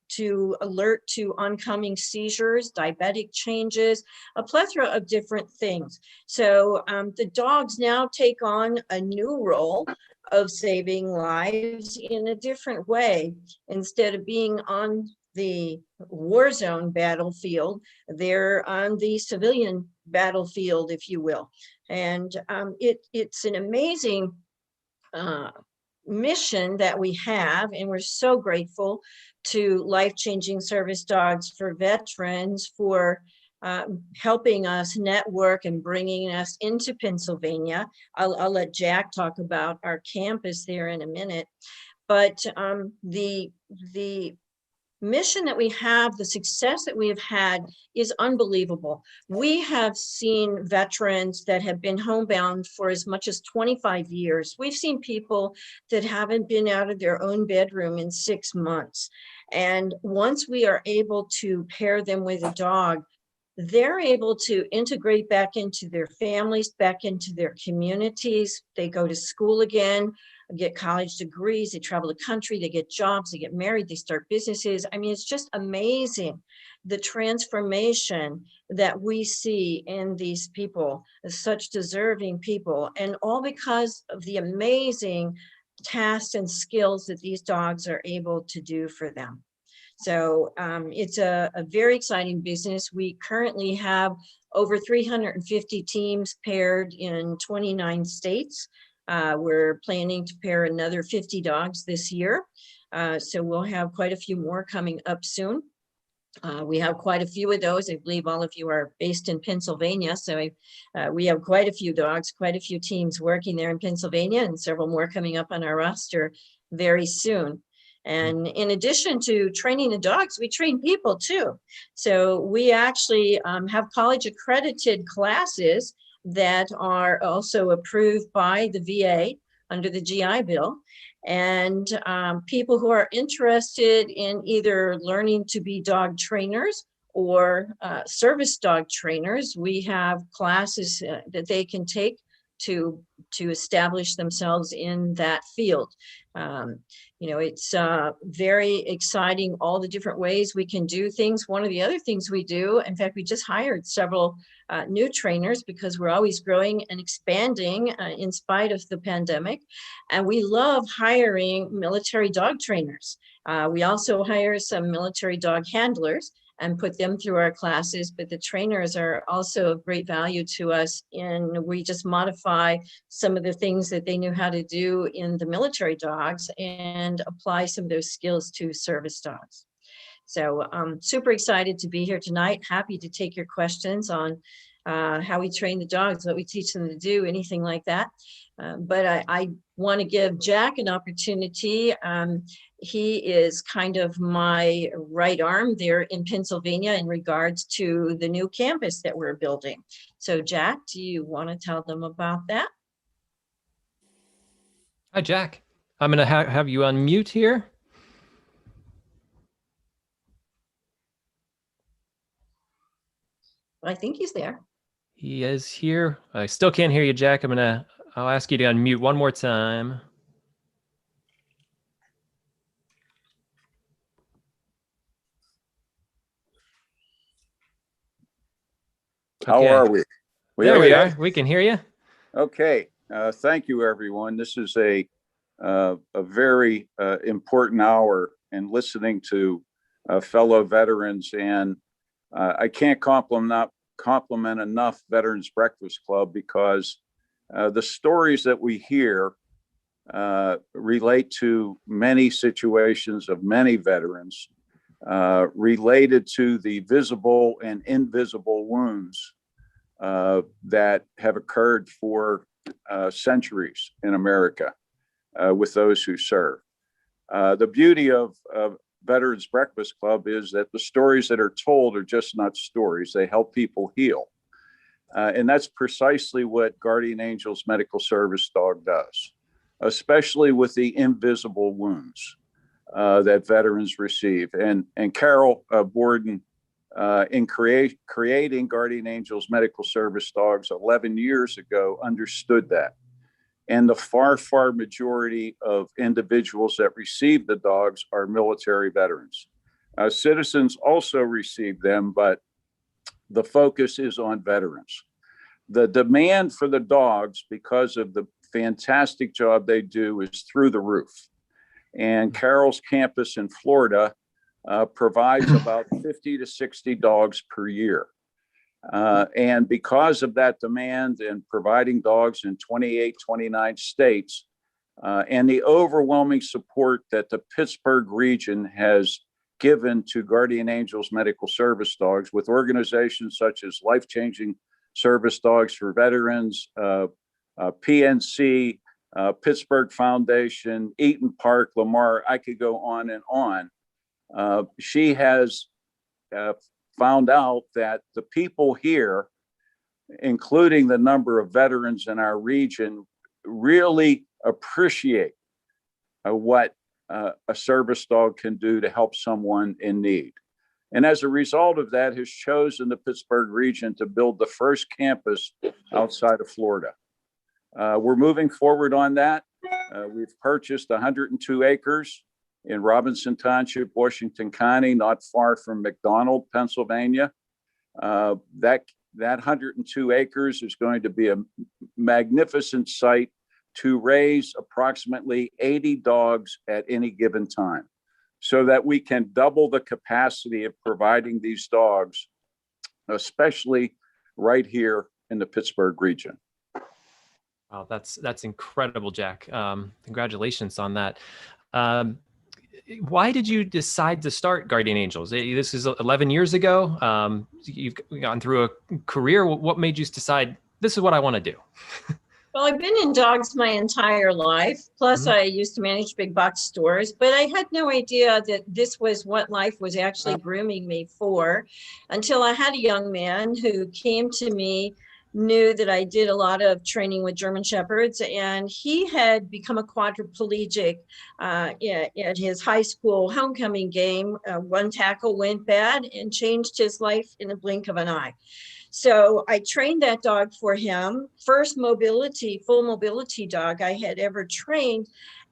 L: to alert to oncoming seizures, diabetic changes, a plethora of different things. So the dogs now take on a new role of saving lives in a different way. Instead of being on the war zone battlefield, they're on the civilian battlefield, if you will. And it's an amazing mission that we have, and we're so grateful to Life Changing Service Dogs for Veterans for helping us network and bringing us into Pennsylvania. I'll let Jack talk about our campus there in a minute, but the mission that we have, the success that we have had is unbelievable. We have seen veterans that have been homebound for as much as 25 years. We've seen people that haven't been out of their own bedroom in 6 months. And once we are able to pair them with a dog, they're able to integrate back into their families, back into their communities. They go to school again, get college degrees, they travel the country, they get jobs, they get married, they start businesses. I mean, it's just amazing, the transformation that we see in these people, such deserving people, and all because of the amazing tasks and skills that these dogs are able to do for them. So it's a very exciting business. We currently have over 350 teams paired in 29 states. We're planning to pair another 50 dogs this year. So we'll have quite a few more coming up soon. We have quite a few of those. I believe all of you are based in Pennsylvania. So we have quite a few dogs, quite a few teams working there in Pennsylvania, and several more coming up on our roster very soon. And in addition to training the dogs, we train people too. So we actually have college accredited classes that are also approved by the VA under the GI Bill. And people who are interested in either learning to be dog trainers or service dog trainers, we have classes that they can take to establish themselves in that field. You know, it's very exciting, all the different ways we can do things. One of the other things we do, in fact, we just hired several new trainers because we're always growing and expanding in spite of the pandemic. And we love hiring military dog trainers. We also hire some military dog handlers and put them through our classes, but the trainers are also of great value to us, and we just modify some of the things that they knew how to do in the military dogs and apply some of those skills to service dogs. So I'm super excited to be here tonight. Happy to take your questions on how we train the dogs, what we teach them to do, anything like that. But I want to give Jack an opportunity. He is kind of my right arm there in Pennsylvania in regards to the new campus that we're building. So Jack, do you want to tell them about that?
E: Hi, Jack. I'm going to have you unmute here.
L: I think he's there.
E: He is here. I still can't hear you, Jack. I'll ask you to unmute one more time.
M: How are we?
E: There we are. We can hear you.
M: Okay. Thank you, everyone. This is a very important hour in listening to fellow veterans, and I can't compliment enough Veterans Breakfast Club because the stories that we hear relate to many situations of many veterans related to the visible and invisible wounds that have occurred for centuries in America with those who serve. The beauty of Veterans Breakfast Club is that the stories that are told are just not stories. They help people heal. And that's precisely what Guardian Angels Medical Service Dog does, especially with the invisible wounds that veterans receive. And Carol Borden, in creating Guardian Angels Medical Service Dogs 11 years ago, understood that. And the far majority of individuals that receive the dogs are military veterans. Citizens also receive them, but the focus is on veterans. The demand for the dogs, because of the fantastic job they do, is through the roof. And Carol's campus in Florida provides about 50 to 60 dogs per year. And because of that demand and providing dogs in 28, 29 states, and the overwhelming support that the Pittsburgh region has given to Guardian Angels Medical Service Dogs with organizations such as Life Changing Service Dogs for Veterans, PNC, Pittsburgh Foundation, Eaton Park, Lamar, I could go on and on. She has found out that the people here, including the number of veterans in our region, really appreciate what a service dog can do to help someone in need. And as a result of that, has chosen the Pittsburgh region to build the first campus outside of Florida. We're moving forward on that. We've purchased 102 acres in Robinson Township, Washington County, not far from McDonald, Pennsylvania. That 102 acres is going to be a magnificent site to raise approximately 80 dogs at any given time, so that we can double the capacity of providing these dogs, especially right here in the Pittsburgh region.
E: Wow, that's incredible, Jack. Congratulations on that. Why did you decide to start Guardian Angels? This is 11 years ago. You've gone through a career. What made you decide this is what I want to do?
L: Well, I've been in dogs my entire life. Plus, I used to manage big box stores, but I had no idea that this was what life was actually grooming me for until I had a young man who came to me knew that I did a lot of training with German Shepherds, and he had become a quadriplegic at his high school homecoming game. One tackle went bad and changed his life in the blink of an eye. So I trained that dog for him, first mobility, full mobility dog I had ever trained.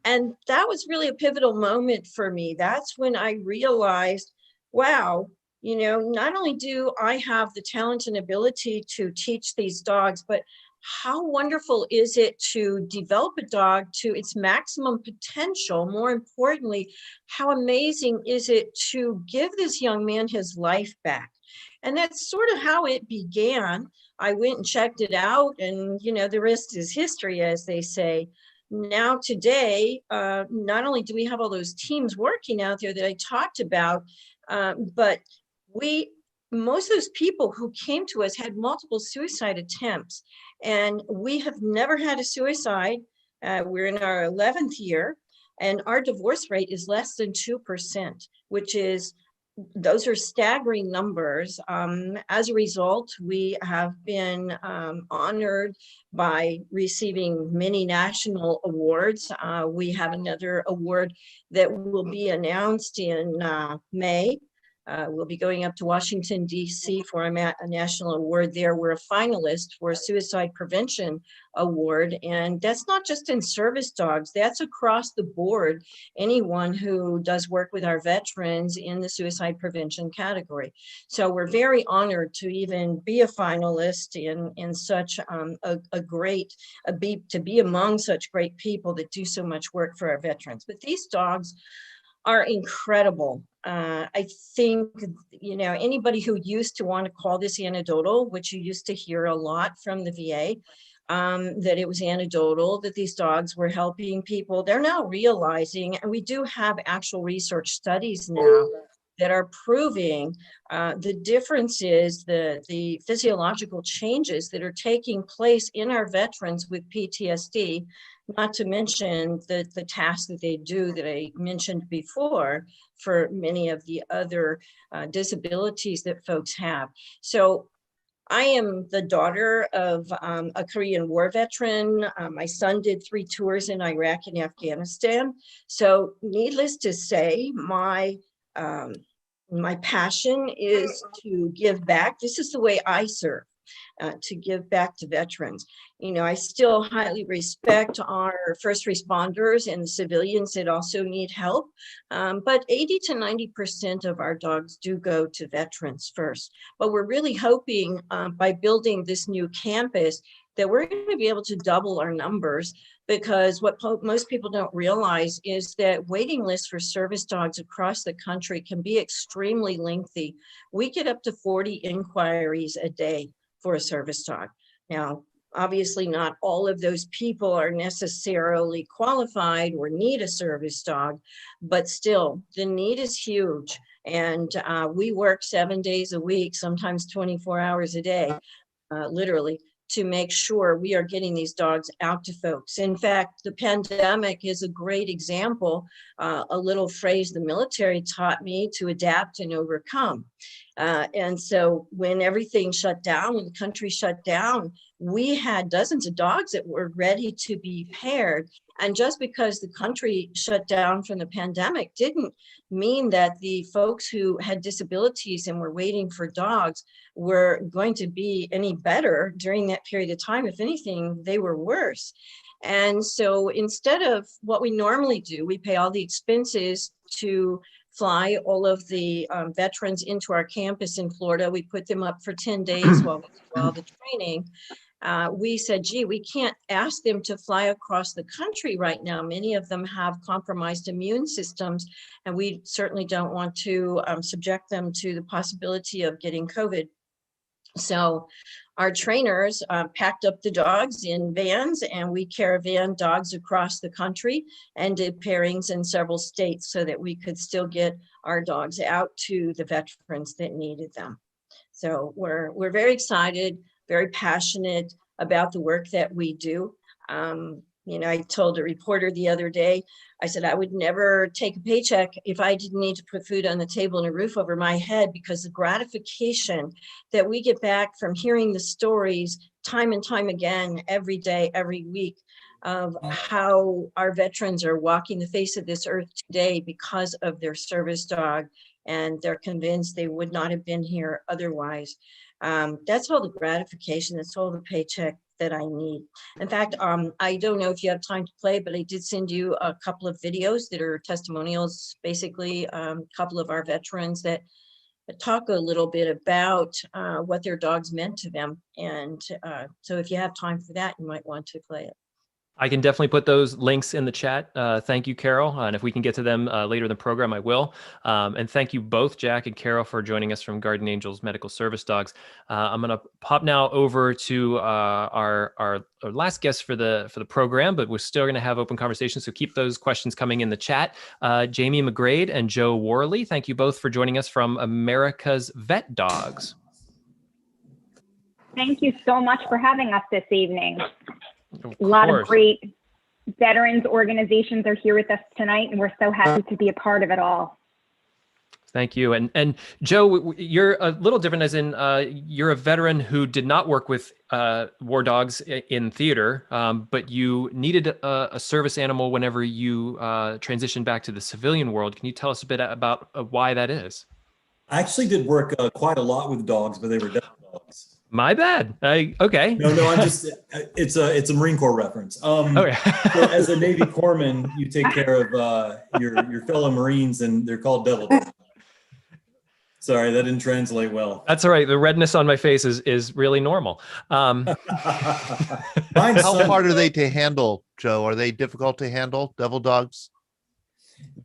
L: And that was really a pivotal moment for me. That's when I realized, wow, you know, not only do I have the talent and ability to teach these dogs, but how wonderful is it to develop a dog to its maximum potential? More importantly, how amazing is it to give this young man his life back? And that's sort of how it began. I went and checked it out, and, you know, the rest is history, as they say. Now today, not only do we have all those teams working out there that I talked about, but most of those people who came to us had multiple suicide attempts, and we have never had a suicide. We're in our 11th year, and our divorce rate is less than 2%, which is, those are staggering numbers. As a result, we have been honored by receiving many national awards. We have another award that will be announced in May. We'll be going up to Washington, D.C. for a national award there. We're a finalist for a suicide prevention award. And that's not just in service dogs, that's across the board. Anyone who does work with our veterans in the suicide prevention category. So we're very honored to even be a finalist in such to be among such great people that do so much work for our veterans. But these dogs are incredible. I think, you know, anybody who used to want to call this anecdotal, which you used to hear a lot from the VA, that it was anecdotal, that these dogs were helping people, they're now realizing, and we do have actual research studies now that are proving the differences, the physiological changes that are taking place in our veterans with PTSD, not to mention the tasks that they do that I mentioned before for many of the other disabilities that folks have. So I am the daughter of a Korean War veteran. My son did 3 tours in Iraq and Afghanistan. So needless to say, my passion is to give back. This is the way I serve. To give back to veterans. You know, I still highly respect our first responders and the civilians that also need help, but 80 to 90% of our dogs do go to veterans first. But we're really hoping by building this new campus that we're going to be able to double our numbers, because what most people don't realize is that waiting lists for service dogs across the country can be extremely lengthy. We get up to 40 inquiries a day for a service dog. Now, obviously not all of those people are necessarily qualified or need a service dog, but still the need is huge. And we work 7 days a week, sometimes 24 hours a day, literally, to make sure we are getting these dogs out to folks. In fact, the pandemic is a great example, a little phrase the military taught me: to adapt and overcome. And so when everything shut down, when the country shut down, we had dozens of dogs that were ready to be paired. And just because the country shut down from the pandemic didn't mean that the folks who had disabilities and were waiting for dogs were going to be any better during that period of time. If anything, they were worse. And so instead of what we normally do, we pay all the expenses to fly all of the veterans into our campus in Florida. We put them up for 10 days while we do all the training. We said, gee, we can't ask them to fly across the country right now. Many of them have compromised immune systems, and we certainly don't want to subject them to the possibility of getting COVID. So our trainers packed up the dogs in vans, and we caravan dogs across the country and did pairings in several states so that we could still get our dogs out to the veterans that needed them. So we're very excited, very passionate about the work that we do. I told a reporter the other day, I said, I would never take a paycheck if I didn't need to put food on the table and a roof over my head, because the gratification that we get back from hearing the stories time and time again, every day, every week, of how our veterans are walking the face of this earth today because of their service dog, and they're convinced they would not have been here otherwise. That's all the gratification, that's all the paycheck that I need. In fact, I don't know if you have time to play, but I did send you a couple of videos that are testimonials, basically, a couple of our veterans that talk a little bit about what their dogs meant to them. And so if you have time for that, you might want to play it.
E: I can definitely put those links in the chat. Thank you, Carol. And if we can get to them later in the program, I will. And thank you both, Jack and Carol, for joining us from Guardian Angels Medical Service Dogs. I'm going to pop now over to our last guest for the program, but we're still going to have open conversations. So keep those questions coming in the chat. Jamie McGrade and Joe Worley, thank you both for joining us from America's VetDogs.
C: Thank you so much for having us this evening. A lot of great veterans organizations are here with us tonight, and we're so happy to be a part of it all.
E: Thank you. And Joe, you're a little different, as in you're a veteran who did not work with war dogs in theater, but you needed a service animal whenever you transitioned back to the civilian world. Can you tell us a bit about why that is?
B: I actually did work quite a lot with dogs, but they were devil dogs.
E: My bad. Okay.
B: No, I'm just, it's a Marine Corps reference.
E: Okay.
B: So as a Navy corpsman, you take care of your fellow Marines, and they're called devil dogs. Sorry, that didn't translate well.
E: That's all right. The redness on my face is really normal.
A: How hard are they to handle, Joe? Are they difficult to handle, devil dogs?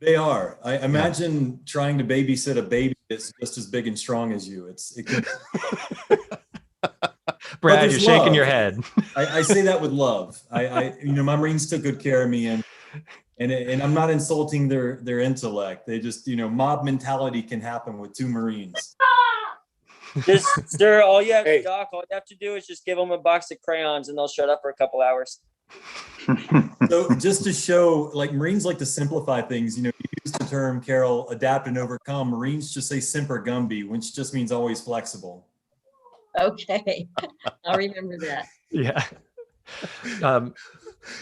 B: They are. I imagine trying to babysit a baby that's just as big and strong as you. It can...
E: Brad, you're shaking your head.
B: I say that with love. My Marines took good care of me, and I'm not insulting their intellect. They just, mob mentality can happen with two Marines.
K: Sir, all you have to do is just give them a box of crayons, and they'll shut up for a couple hours.
B: So just to show, Marines like to simplify things. You use the term, Carol, adapt and overcome. Marines just say semper gumby, which just means always flexible.
L: Okay, I'll remember that.
E: Yeah.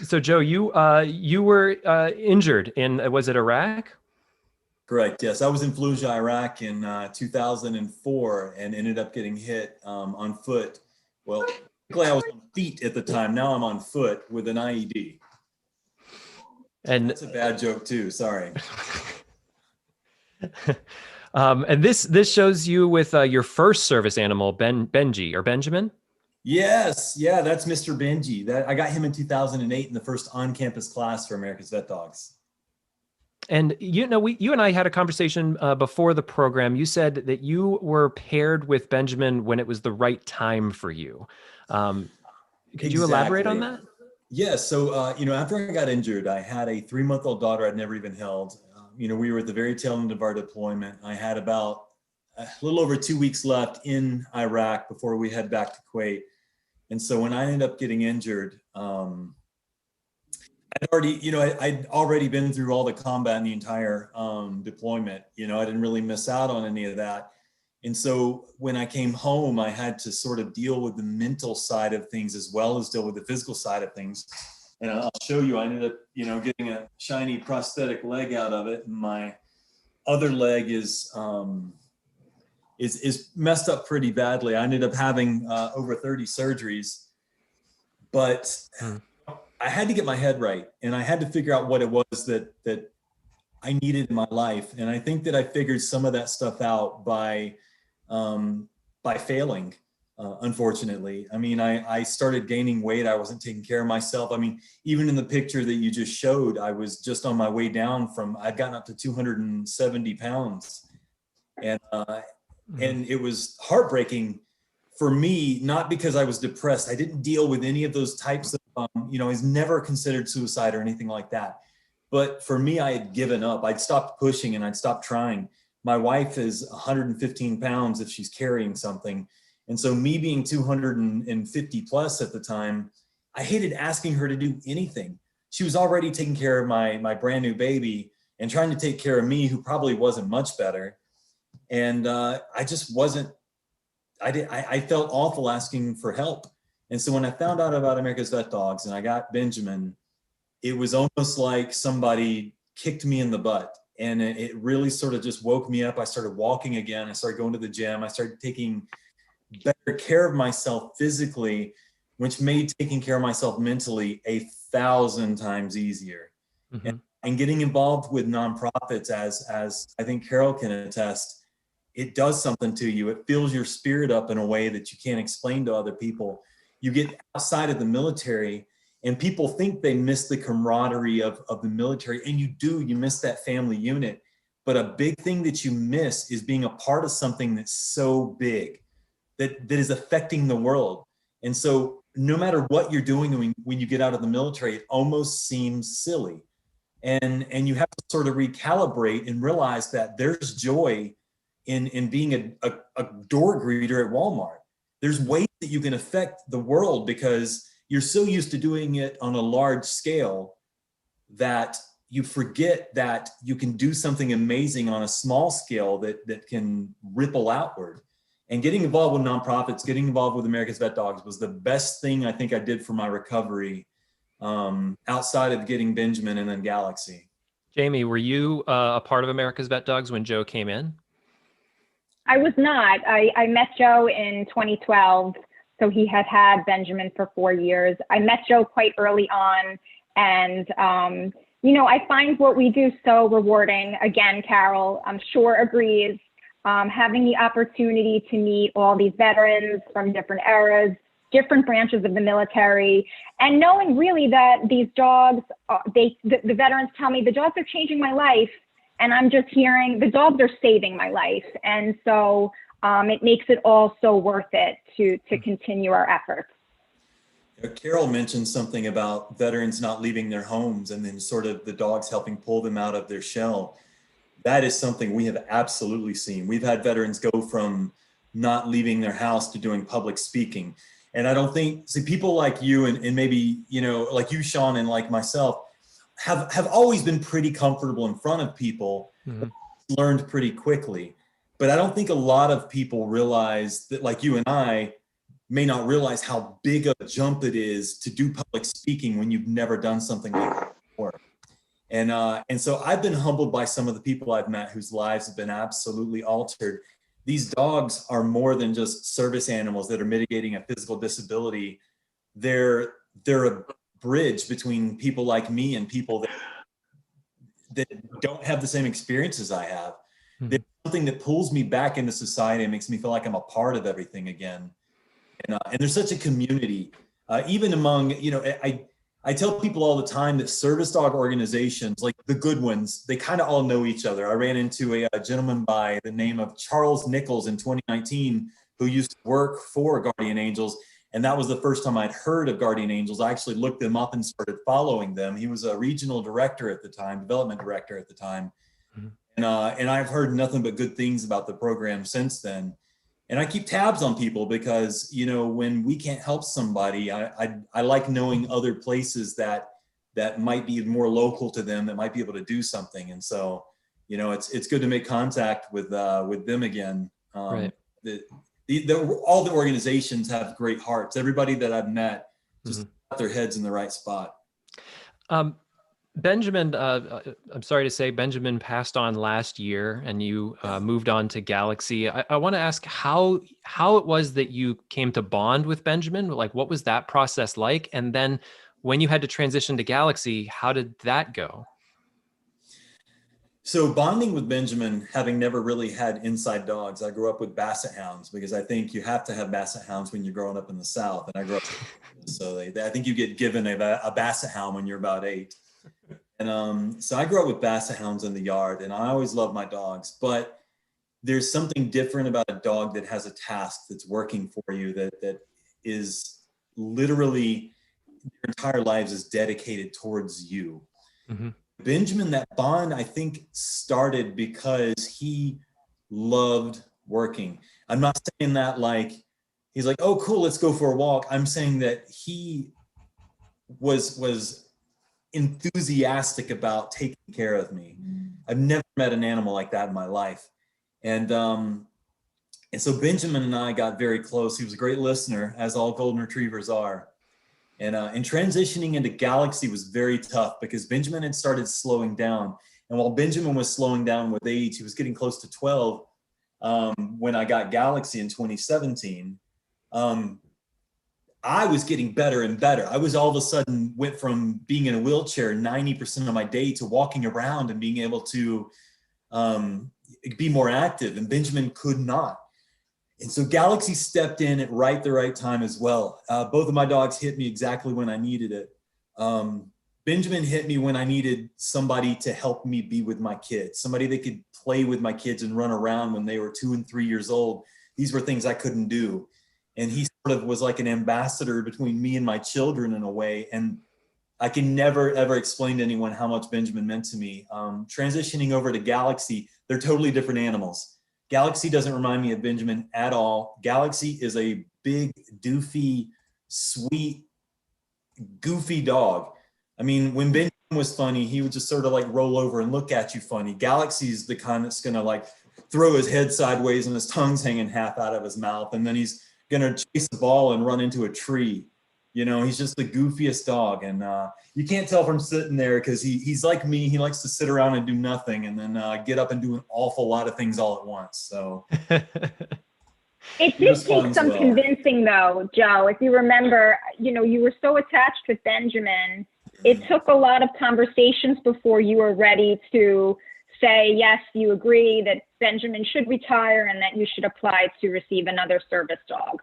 E: So Joe, you were injured in, was it Iraq?
B: Correct. Yes, I was in Fallujah, Iraq in 2004, and ended up getting hit on foot. Well, luckily I was on feet at the time. Now I'm on foot with an IED. And that's a bad joke too. Sorry.
E: And this shows you with your first service animal, Benji or Benjamin.
B: Yes, yeah, that's Mr. Benji. I got him in 2008 in the first on-campus class for America's VetDogs.
E: And you and I had a conversation before the program. You said that you were paired with Benjamin when it was the right time for you. Could you elaborate on that?
B: Yes. So, after I got injured, I had a 3-month-old daughter I'd never even held. We were at the very tail end of our deployment. I had about a little over 2 weeks left in Iraq before we head back to Kuwait. And so when I ended up getting injured, I'd already been through all the combat in the entire deployment. I didn't really miss out on any of that. And so when I came home, I had to sort of deal with the mental side of things as well as deal with the physical side of things. And I'll show you, I ended up, getting a shiny prosthetic leg out of it. And my other leg is messed up pretty badly. I ended up having over 30 surgeries, but I had to get my head right. And I had to figure out what it was that I needed in my life. And I think that I figured some of that stuff out by failing. Unfortunately, I started gaining weight. I wasn't taking care of myself. Even in the picture that you just showed, I was just on my way down I'd gotten up to 270 pounds. And it was heartbreaking for me, not because I was depressed. I didn't deal with any of those types of, I was never considered suicide or anything like that. But for me, I had given up. I'd stopped pushing and I'd stopped trying. My wife is 115 pounds if she's carrying something. And so me being 250 plus at the time, I hated asking her to do anything. she was already taking care of my brand new baby and trying to take care of me, who probably wasn't much better. And I just wasn't, I felt awful asking for help. And so when I found out about America's Vet Dogs and I got Benjamin, it was almost like somebody kicked me in the butt. And it really sort of just woke me up. I started walking again. I started going to the gym. I started taking better care of myself physically, which made taking care of myself mentally 1,000 times easier. Mm-hmm. And getting involved with nonprofits, as I think Carol can attest, it does something to you. It fills your spirit up in a way that you can't explain to other people. You get outside of the military and people think they miss the camaraderie of the military, and you do, you miss that family unit. But a big thing that you miss is being a part of something that's so big, that is affecting the world. And so no matter what you're doing when you get out of the military, it almost seems silly. And you have to sort of recalibrate and realize that there's joy in being a door greeter at Walmart. There's ways that you can affect the world because you're so used to doing it on a large scale that you forget that you can do something amazing on a small scale that can ripple outward. And getting involved with nonprofits, getting involved with America's Vet Dogs was the best thing I think I did for my recovery, outside of getting Benjamin and then Galaxy.
E: Jamie, were you a part of America's Vet Dogs when Joe came in?
C: I was not. I met Joe in 2012. So he had Benjamin for 4 years. I met Joe quite early on. And, I find what we do so rewarding. Again, Carol, I'm sure agrees. Having the opportunity to meet all these veterans from different eras, different branches of the military, and knowing really that these dogs, the veterans tell me the dogs are changing my life. And I'm just hearing the dogs are saving my life. And so it makes it all so worth it to continue our efforts.
B: Carol mentioned something about veterans not leaving their homes and then sort of the dogs helping pull them out of their shell. That is something we have absolutely seen. We've had veterans go from not leaving their house to doing public speaking. And I don't think, people like you and maybe, like you, Sean, and like myself, have always been pretty comfortable in front of people, learned pretty quickly. But I don't think a lot of people realize that, like you and I, may not realize how big a jump it is to do public speaking when you've never done something like that before. And so I've been humbled by some of the people I've met whose lives have been absolutely altered. These dogs are more than just service animals that are mitigating a physical disability. They're a bridge between people like me and people that don't have the same experiences I have. There's something that pulls me back into society and makes me feel like I'm a part of everything again. And there's such a community, even among, I tell people all the time that service dog organizations, like the good ones, they kind of all know each other. I ran into a gentleman by the name of Charles Nichols in 2019, who used to work for Guardian Angels. And that was the first time I'd heard of Guardian Angels. I actually looked them up and started following them. He was a regional director at the time, development director at the time. And I've heard nothing but good things about the program since then. And I keep tabs on people because, when we can't help somebody, I like knowing other places that might be more local to them, that might be able to do something. And so, it's good to make contact with them again.
E: Right.
B: All the organizations have great hearts. Everybody that I've met just got their heads in the right spot.
E: Benjamin, I'm sorry to say, Benjamin passed on last year, and you moved on to Galaxy. I want to ask how it was that you came to bond with Benjamin. Like, what was that process like? And then when you had to transition to Galaxy, how did that go?
B: So bonding with Benjamin, having never really had inside dogs, I grew up with Basset Hounds because I think you have to have Basset Hounds when you're growing up in the South. And I grew up, so I think you get given a Basset Hound when you're about 8. And so I grew up with Basset Hounds in the yard, and I always loved my dogs. But there's something different about a dog that has a task that's working for you, that is literally your entire lives is dedicated towards you. Mm-hmm. Benjamin, that bond, I think, started because he loved working. I'm not saying that like he's like, oh, cool, let's go for a walk. I'm saying that he was enthusiastic about taking care of me. I've never met an animal like that in my life. And so Benjamin and I got very close. He was a great listener, as all golden retrievers are. And transitioning into Galaxy was very tough because Benjamin had started slowing down. And while Benjamin was slowing down with age, he was getting close to 12 when I got Galaxy in 2017. I was getting better and better. I was all of a sudden went from being in a wheelchair 90% of my day to walking around and being able to be more active, and Benjamin could not. And so Galaxy stepped in at the right time as well. Both of my dogs hit me exactly when I needed it. Benjamin hit me when I needed somebody to help me be with my kids, somebody that could play with my kids and run around when they were 2 and 3 years old. These were things I couldn't do. And he sort of was like an ambassador between me and my children in a way. And I can never, ever explain to anyone how much Benjamin meant to me. Transitioning over to Galaxy, they're totally different animals. Galaxy doesn't remind me of Benjamin at all. Galaxy is a big, doofy, sweet, goofy dog. I mean, when Benjamin was funny, he would just sort of like roll over and look at you funny. Galaxy's the kind that's gonna like throw his head sideways and his tongue's hanging half out of his mouth. And then he's gonna chase the ball and run into a tree. You know, he's just the goofiest dog. And you can't tell from sitting there because he's like me. He likes to sit around and do nothing and then get up and do an awful lot of things all at once. So
C: it did take some convincing though, Joe. If you remember, you know, you were so attached with Benjamin. It took a lot of conversations before you were ready to say, yes, you agree that Benjamin should retire and that you should apply to receive another service dog.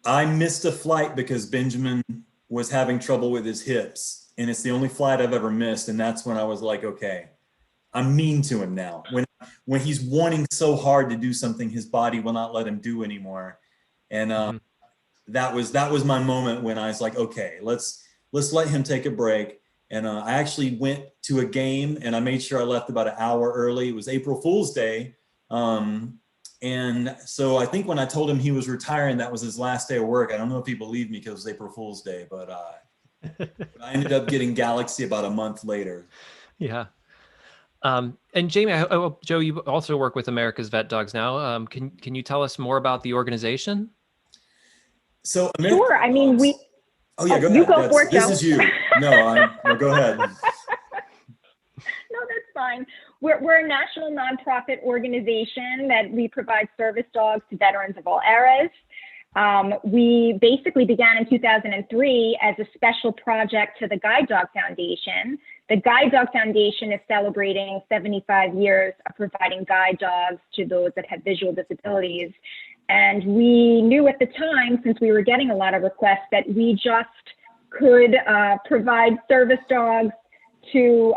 B: I missed a flight because Benjamin was having trouble with his hips, and it's the only flight I've ever missed. And that's when I was like, okay, I'm mean to him now. When he's wanting so hard to do something, his body will not let him do anymore. And that was my moment when I was like, okay, let's let him take a break. And I actually went to a game and I made sure I left about an hour early. It was April Fool's Day. And so I think when I told him he was retiring, that was his last day of work. I don't know if he believed me because it was April Fool's Day, but I ended up getting Galaxy about a month later.
E: Yeah. And Jamie, Joe, you also work with America's VetDogs now. Can you tell us more about the organization?
B: So
C: sure. I mean,
B: Oh yeah, go ahead.
C: You go for it,
B: This
C: Joe.
B: is you. No, go ahead.
C: No, that's fine. We're a national nonprofit organization that we provide service dogs to veterans of all eras. We basically began in 2003 as a special project to the Guide Dog Foundation. The Guide Dog Foundation is celebrating 75 years of providing guide dogs to those that have visual disabilities. And we knew at the time, since we were getting a lot of requests, that we just could provide service dogs to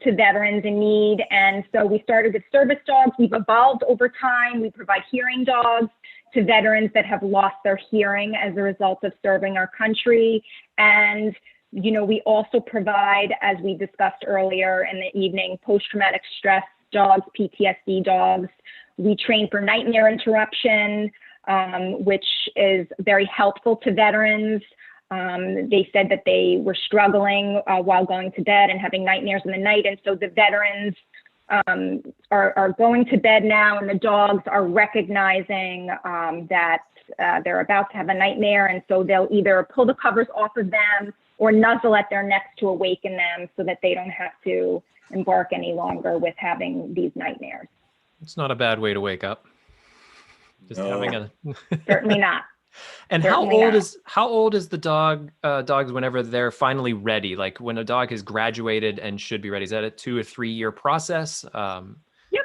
C: veterans in need. And so we started with service dogs. We've evolved over time. We provide hearing dogs to veterans that have lost their hearing as a result of serving our country. And, you know, we also provide, as we discussed earlier in the evening, post-traumatic stress dogs, PTSD dogs. We train for nightmare interruption, which is very helpful to veterans. They said that they were struggling while going to bed and having nightmares in the night. And so the veterans are going to bed now, and the dogs are recognizing that they're about to have a nightmare. And so they'll either pull the covers off of them or nuzzle at their necks to awaken them so that they don't have to embark any longer with having these nightmares.
E: It's not a bad way to wake up. Just having a
C: certainly not.
E: And
C: Certainly
E: how old is the dogs whenever they're finally ready? Like when a dog has graduated and should be ready? Is that a 2 or 3 year process?
C: Yep.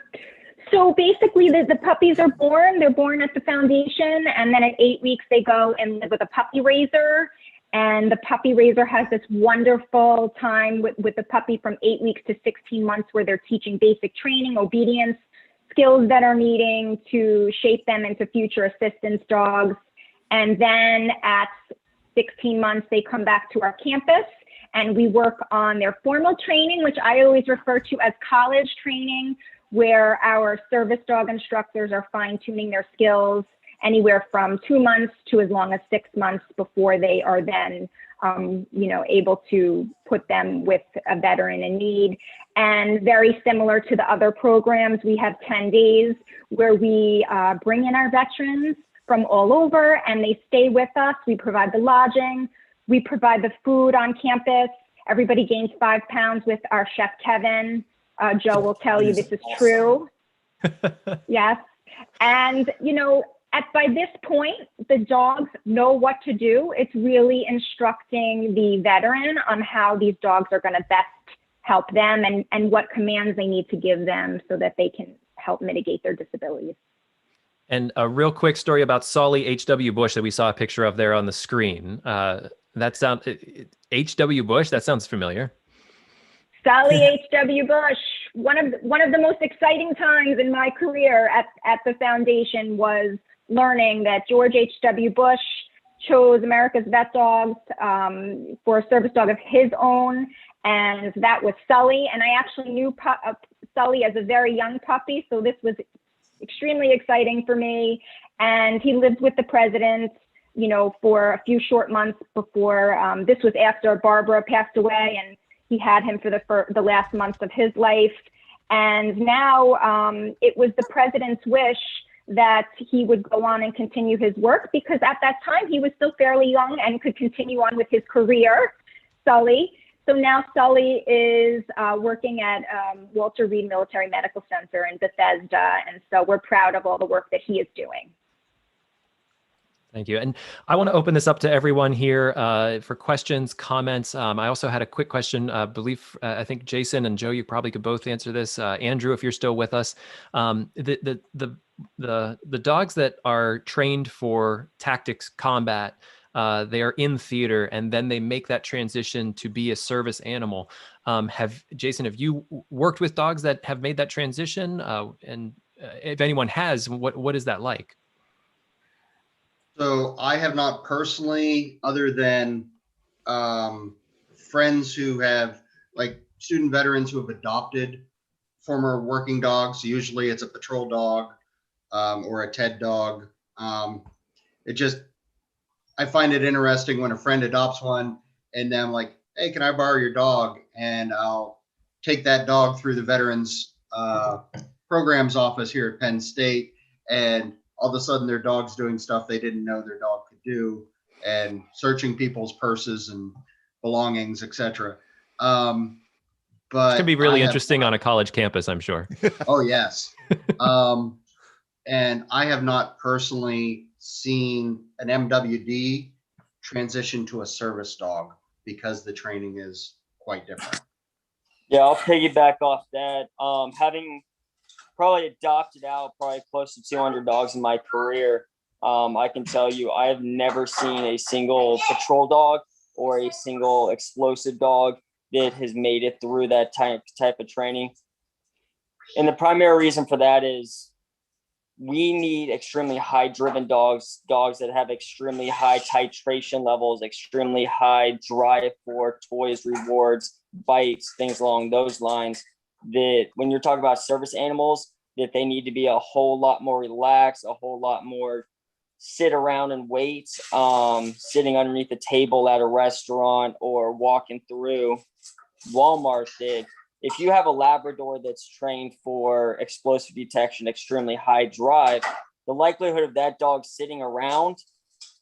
C: So basically the puppies are born. They're born at the foundation, and then at 8 weeks they go and live with a puppy raiser. And the puppy raiser has this wonderful time with the puppy from 8 weeks to 16 months where they're teaching basic training, obedience, skills that are needing to shape them into future assistance dogs. And then at 16 months, they come back to our campus and we work on their formal training, which I always refer to as college training, where our service dog instructors are fine-tuning their skills anywhere from 2 months to as long as 6 months before they are then able to put them with a veteran in need. And very similar to the other programs, we have 10 days where we bring in our veterans from all over and they stay with us. We provide the lodging, we provide the food on campus. Everybody gains 5 pounds with our chef, Kevin. Joe will tell you this is true. Yes. And, by this point, the dogs know what to do. It's really instructing the veteran on how these dogs are going to best help them and what commands they need to give them so that they can help mitigate their disabilities.
E: And a real quick story about Sully H.W. Bush that we saw a picture of there on the screen. H.W. Bush, that sounds familiar.
C: Sully H.W. Bush, one of the most exciting times in my career at the foundation was learning that George H.W. Bush chose America's VetDogs for a service dog of his own, and that was Sully. And I actually knew Sully as a very young puppy, so this was extremely exciting for me. And he lived with the president, for a few short months before, this was after Barbara passed away, and he had him for the last months of his life. And now it was the president's wish that he would go on and continue his work, because at that time he was still fairly young and could continue on with his career, Sully. So now Sully is working at Walter Reed Military Medical Center in Bethesda. And so we're proud of all the work that he is doing.
E: Thank you. And I want to open this up to everyone here for questions, comments. I also had a quick question. I think Jason and Joe, you probably could both answer this. Andrew, if you're still with us, the dogs that are trained for tactics combat, they are in theater, and then they make that transition to be a service animal. Jason, have you worked with dogs that have made that transition? And if anyone has, what is that like?
F: So I have not personally, other than friends who have, like student veterans who have adopted former working dogs. Usually it's a patrol dog or a TED dog. I find it interesting when a friend adopts one and then I'm like, hey, can I borrow your dog? And I'll take that dog through the veterans programs office here at Penn State, and all of a sudden their dog's doing stuff they didn't know their dog could do, and searching people's purses and belongings, etc. But
E: it can be really interesting on a college campus, I'm sure.
F: Oh, yes. And I have not personally seen an MWD transition to a service dog because the training is quite different.
N: Yeah, I'll piggyback off that. Having probably adopted out probably close to 200 dogs in my career, I can tell you I have never seen a single patrol dog or a single explosive dog that has made it through that type of training. And the primary reason for that is we need extremely high driven dogs that have extremely high titration levels, extremely high drive for toys, rewards, bites, things along those lines, that when you're talking about service animals, that they need to be a whole lot more relaxed, a whole lot more sit around and wait, sitting underneath a table at a restaurant or walking through Walmart. That if you have a Labrador that's trained for explosive detection, extremely high drive, the likelihood of that dog sitting around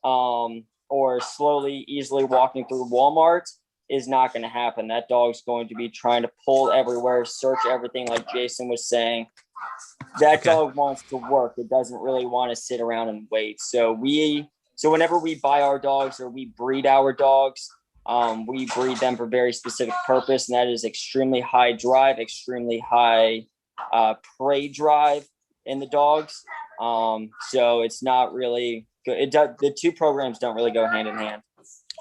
N: or slowly, easily walking through Walmart is not going to happen. That dog's going to be trying to pull everywhere, search everything, like Jason was saying. That dog wants to work. It doesn't really want to sit around and wait. So whenever we buy our dogs or we breed our dogs, we breed them for very specific purpose, and that is extremely high drive, extremely high prey drive in the dogs. So it's not really good. The two programs don't really go hand in hand.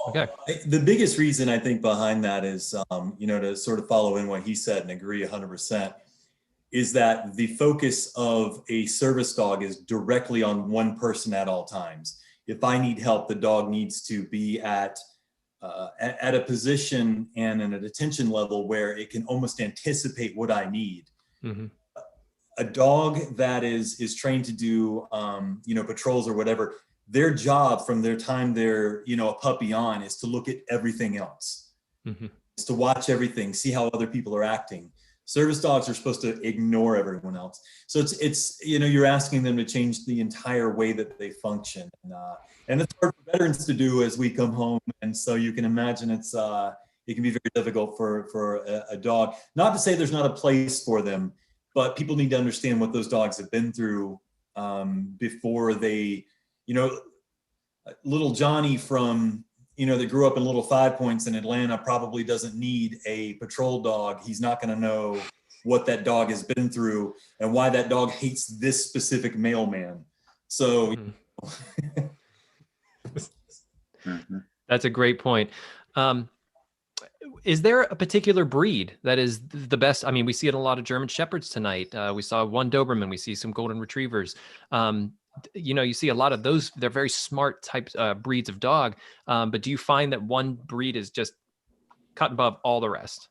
E: Okay.
B: The biggest reason I think behind that is, to sort of follow in what he said and agree 100%, is that the focus of a service dog is directly on one person at all times. If I need help, the dog needs to be at a position and at an attention level where it can almost anticipate what I need. Mm-hmm. A dog that is trained to do, patrols or whatever, their job from their time they're, a puppy on is to look at everything else.
E: Mm-hmm.
B: Is to watch everything, see how other people are acting. Service dogs are supposed to ignore everyone else. So it's you're asking them to change the entire way that they function. And it's hard for veterans to do as we come home. And so you can imagine it can be very difficult for a dog. Not to say there's not a place for them, but people need to understand what those dogs have been through before they, little Johnny from, that grew up in Little Five Points in Atlanta probably doesn't need a patrol dog. He's not going to know what that dog has been through and why that dog hates this specific mailman. So
E: that's a great point. Is there a particular breed that is the best? I mean, we see it in a lot of German Shepherds tonight. We saw one Doberman. We see some Golden Retrievers. You see a lot of those. They're very smart types breeds of dog. But do you find that one breed is just cut above all the rest?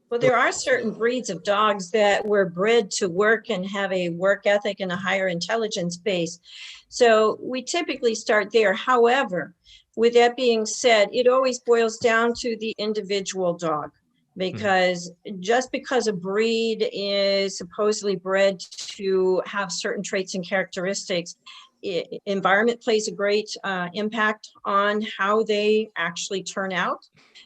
L: Well, there are certain breeds of dogs that were bred to work and have a work ethic and a higher intelligence base. So we typically start there. However, with that being said, it always boils down to the individual dog, because just because a breed is supposedly bred to have certain traits and characteristics, environment plays a great impact on how they actually turn out.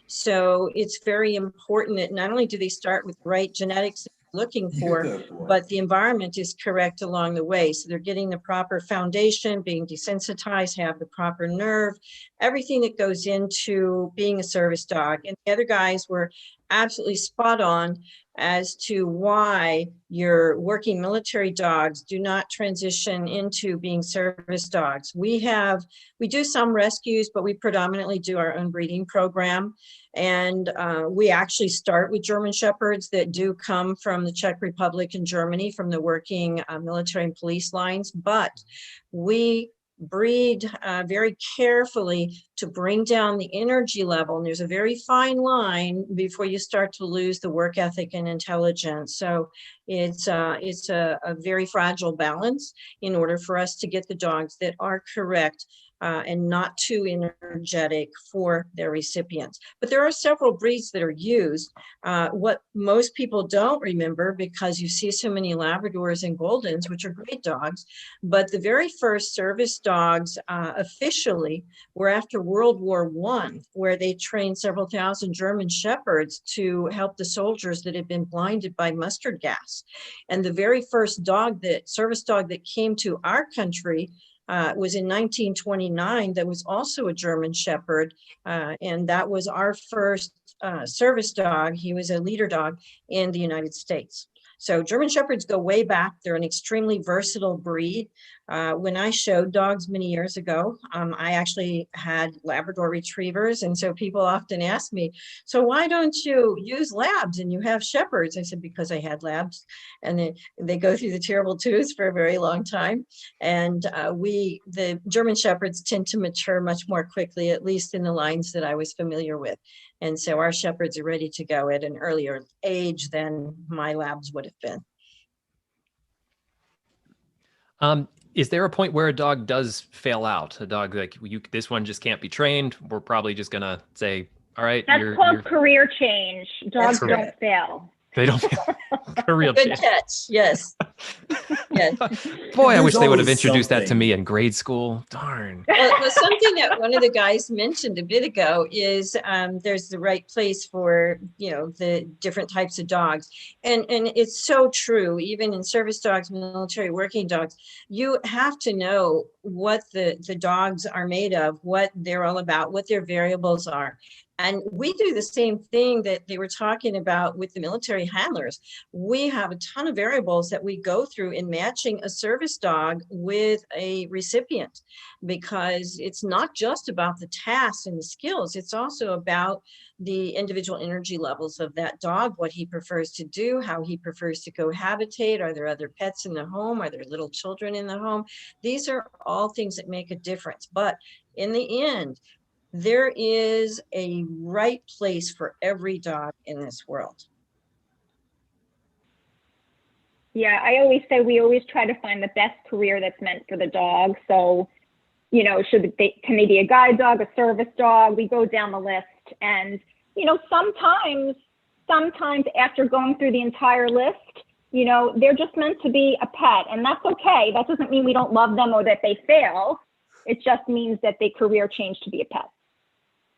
L: So it's very important that not only do they start with the right genetics looking for, but the environment is correct along the way. So they're getting the proper foundation, being desensitized, have the proper nerve, everything that goes into being a service dog. And the other guys were absolutely spot on as to why your working military dogs do not transition into being service dogs. We do some rescues, but we predominantly do our own breeding program. And we actually start with German Shepherds that do come from the Czech Republic and Germany from the working military and police lines, but we breed very carefully to bring down the energy level. And there's a very fine line before you start to lose the work ethic and intelligence. So it's a very fragile balance in order for us to get the dogs that are correct and not too energetic for their recipients. But there are several breeds that are used. What most people don't remember, because you see so many Labradors and Goldens, which are great dogs, but the very first service dogs officially were after World War I, where they trained several thousand German Shepherds to help the soldiers that had been blinded by mustard gas. And the very first service dog that came to our country was in 1929. That was also a German Shepherd, and that was our first service dog. He was a leader dog in the United States. So German Shepherds go way back. They're an extremely versatile breed. When I showed dogs many years ago, I actually had Labrador Retrievers. And so people often ask me, so why don't you use Labs and you have Shepherds? I said, because I had Labs, and they go through the terrible twos for a very long time. And the German Shepherds tend to mature much more quickly, at least in the lines that I was familiar with. And so our Shepherds are ready to go at an earlier age than my Labs would have been.
E: Is there a point where a dog does fail out? A dog like this one just can't be trained. We're probably just gonna say, all right.
C: That's called career change. Dogs don't fail.
E: They don't fail. Career
L: Good
E: change.
L: catch. Yes. Yes.
E: Boy, I wish they would have introduced that to me in grade school. Darn.
L: Well, something that one of the guys mentioned a bit ago is there's the right place for, the different types of dogs. And it's so true, even in service dogs, military working dogs, you have to know what the dogs are made of, what they're all about, what their variables are. And we do the same thing that they were talking about with the military handlers. We have a ton of variables that we go through in matching a service dog with a recipient, because it's not just about the tasks and the skills. It's also about the individual energy levels of that dog, what he prefers to do, how he prefers to cohabitate. Are there other pets in the home? Are there little children in the home? These are all things that make a difference. But in the end, there is a right place for every dog in this world.
C: Yeah, I always say we always try to find the best career that's meant for the dog. So, can they be a guide dog, a service dog? We go down the list, and sometimes after going through the entire list, they're just meant to be a pet, and that's okay. That doesn't mean we don't love them or that they fail. It just means that they career change to be a pet.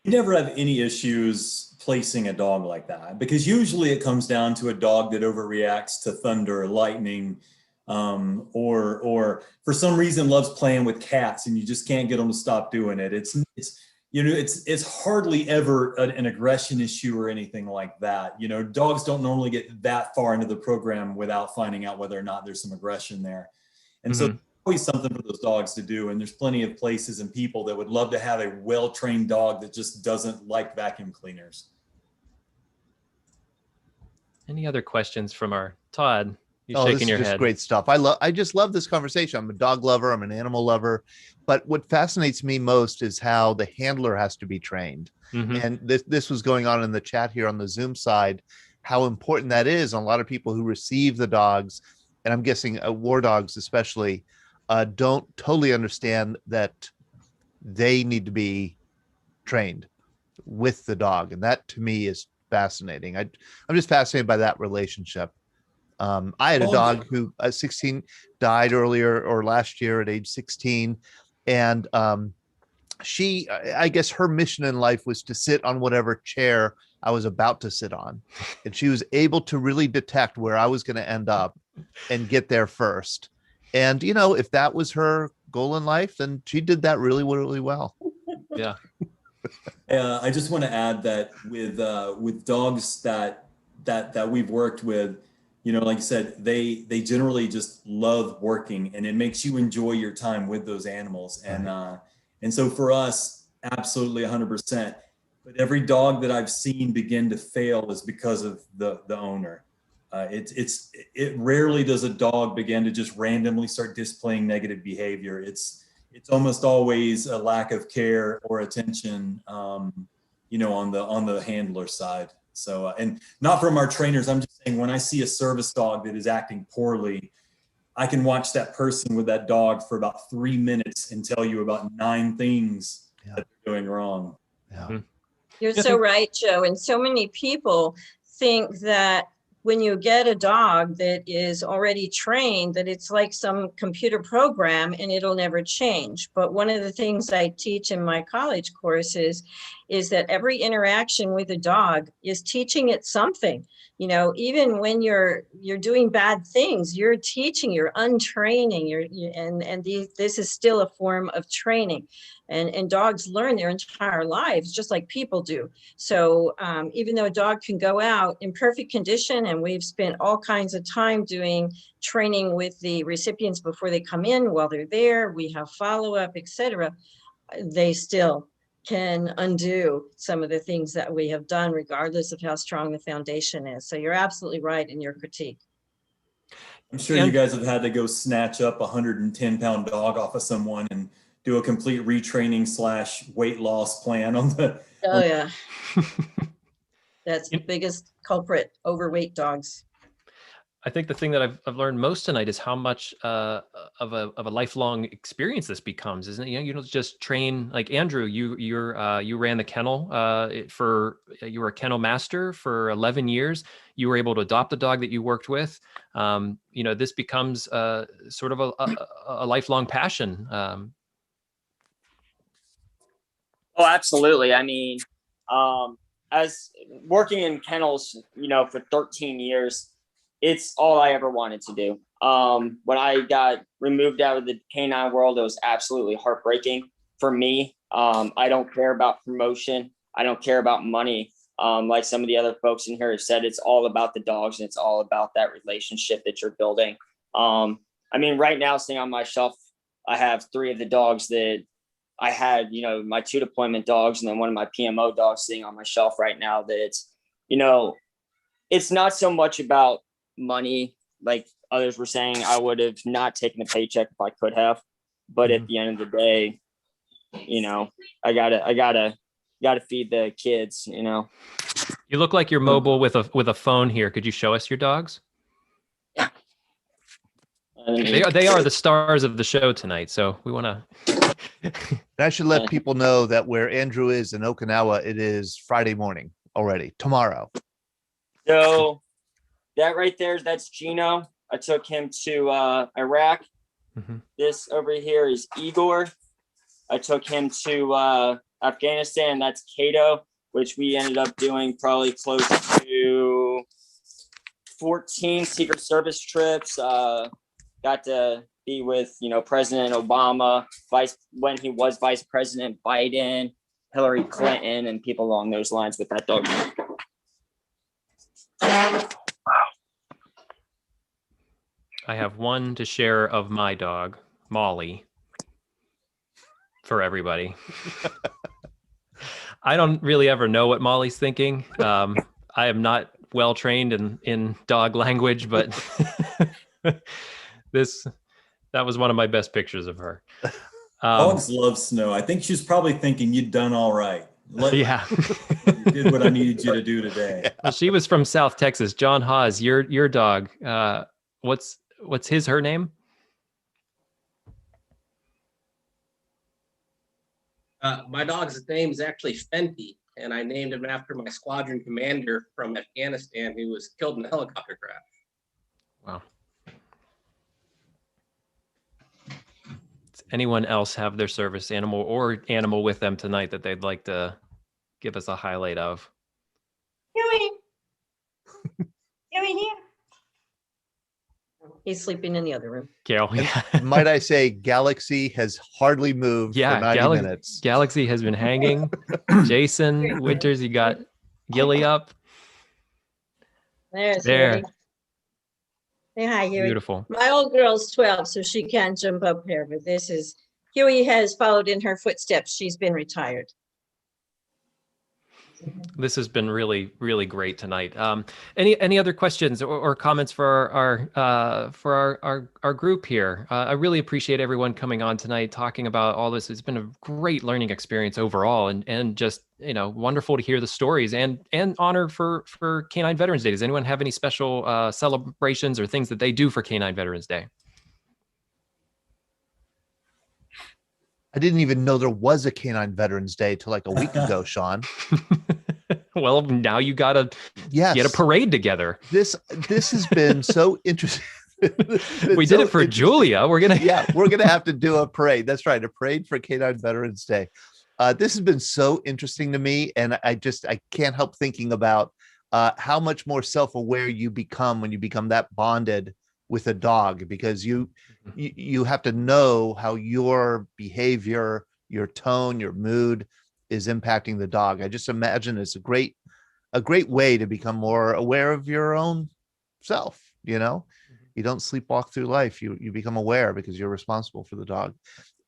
B: You never have any issues placing a dog like that, because usually it comes down to a dog that overreacts to thunder or lightning, or for some reason loves playing with cats, and you just can't get them to stop doing it. It's hardly ever an aggression issue or anything like that. Dogs don't normally get that far into the program without finding out whether or not there's some aggression there. And so there's always something for those dogs to do. And there's plenty of places and people that would love to have a well-trained dog that just doesn't like vacuum cleaners.
E: Any other questions from our Todd? You're
A: this
E: shaking
A: is
E: your
A: just
E: head.
A: Great stuff. I just love this conversation. I'm a dog lover. I'm an animal lover. But what fascinates me most is how the handler has to be trained. And this was going on in the chat here on the Zoom side, how important that is on a lot of people who receive the dogs. And I'm guessing war dogs especially don't totally understand that they need to be trained with the dog. And that to me is fascinating. I'm just fascinated by that relationship. I had a dog who at 16 died earlier or last year at age 16. And I guess her mission in life was to sit on whatever chair I was about to sit on. And she was able to really detect where I was going to end up and get there first. And, if that was her goal in life, then she did that really, really well.
E: Yeah.
B: I just want to add that with dogs that we've worked with, like I said, they generally just love working, and it makes you enjoy your time with those animals. And so for us, absolutely 100%. But every dog that I've seen begin to fail is because of the owner. It rarely does a dog begin to just randomly start displaying negative behavior. It's almost always a lack of care or attention, on the handler side. So, and not from our trainers, I'm just saying, when I see a service dog that is acting poorly, I can watch that person with that dog for about 3 minutes and tell you about 9 things that they're doing wrong.
A: Yeah.
L: You're so right, Joe. And so many people think that when you get a dog that is already trained, that it's like some computer program and it'll never change. But one of the things I teach in my college courses is that every interaction with a dog is teaching it something. Even when you're doing bad things, you're teaching, you're untraining, this is still a form of training. And dogs learn their entire lives, just like people do. So even though a dog can go out in perfect condition, and we've spent all kinds of time doing training with the recipients before they come in, while they're there, we have follow-up, etc., they still can undo some of the things that we have done, regardless of how strong the foundation is. So you're absolutely right in your critique.
B: I'm sure you guys have had to go snatch up a 110-pound dog off of someone and do a complete retraining / weight loss plan on the.
L: Oh yeah. That's the biggest culprit, overweight dogs.
E: I think the thing that I've learned most tonight is how much of a lifelong experience this becomes, isn't it? You don't just train, like Andrew. You ran the kennel you were a kennel master for 11 years. You were able to adopt a dog that you worked with. This becomes sort of a lifelong passion.
N: Oh, absolutely. I mean, as working in kennels, for 13 years. It's all I ever wanted to do. When I got removed out of the K-9 world, it was absolutely heartbreaking for me. I don't care about promotion. I don't care about money. Like some of the other folks in here have said, it's all about the dogs, and it's all about that relationship that you're building. Right now, sitting on my shelf, I have 3 of the dogs that I had, my 2 deployment dogs, and then one of my PMO dogs sitting on my shelf right now. That it's not so much about money, like others were saying. I would have not taken a paycheck if I could have, but at the end of the day, I gotta feed the kids. You
E: look like you're mobile with a phone here. Could you show us your dogs?
N: Yeah.
E: They are the stars of the show tonight. So we want to.
A: I should let people know that where Andrew is in Okinawa, it is Friday morning already, tomorrow.
N: So that right there, that's Gino. I took him to Iraq.
E: Mm-hmm.
N: This over here is Igor. I took him to Afghanistan. That's Kato, which we ended up doing probably close to 14 Secret Service trips. Got to be with, President Obama, when he was Vice President Biden, Hillary Clinton, and people along those lines with that dog.
E: I have one to share of my dog, Molly, for everybody. I don't really ever know what Molly's thinking. I am not well trained in dog language, but that was one of my best pictures of her.
B: Dogs love snow. I think she's probably thinking you'd done all right.
E: Yeah.
B: You did what I needed you to do today.
E: Well, she was from South Texas. John Hawes, your dog. What's her name?
G: My dog's name is actually Fenty, and I named him after my squadron commander from Afghanistan who was killed in a helicopter crash.
E: Wow. Does anyone else have their service animal or animal with them tonight that they'd like to give us a highlight of?
L: Huey. Huey here. He's sleeping in the other room.
E: Carol, yeah.
A: Might I say, Galaxy has hardly moved for 90 minutes.
E: Galaxy has been hanging. Jason Winters, you got Gilly up.
L: There's
E: there.
L: Huey. Say hi, Huey.
E: Beautiful.
L: My old girl's 12, so she can't jump up here, but Huey has followed in her footsteps. She's been retired.
E: This has been really, really great tonight. Any other questions or comments for our group here? I really appreciate everyone coming on tonight, talking about all this. It's been a great learning experience overall, and just wonderful to hear the stories and honor for Canine Veterans Day. Does anyone have any special celebrations or things that they do for Canine Veterans Day?
A: I didn't even know there was a Canine Veterans Day till like a week ago, Sean.
E: Well, now you gotta get a parade together.
A: This has been so interesting.
E: We did it for Julia. We're gonna
A: have to do a parade. That's right, a parade for Canine Veterans Day. This has been so interesting to me, and I can't help thinking about how much more self-aware you become when you become that bonded with a dog, because you have to know how your behavior, your tone, your mood is impacting the dog. I just imagine it's a great way to become more aware of your own self. You don't sleepwalk through life. You become aware because you're responsible for the dog.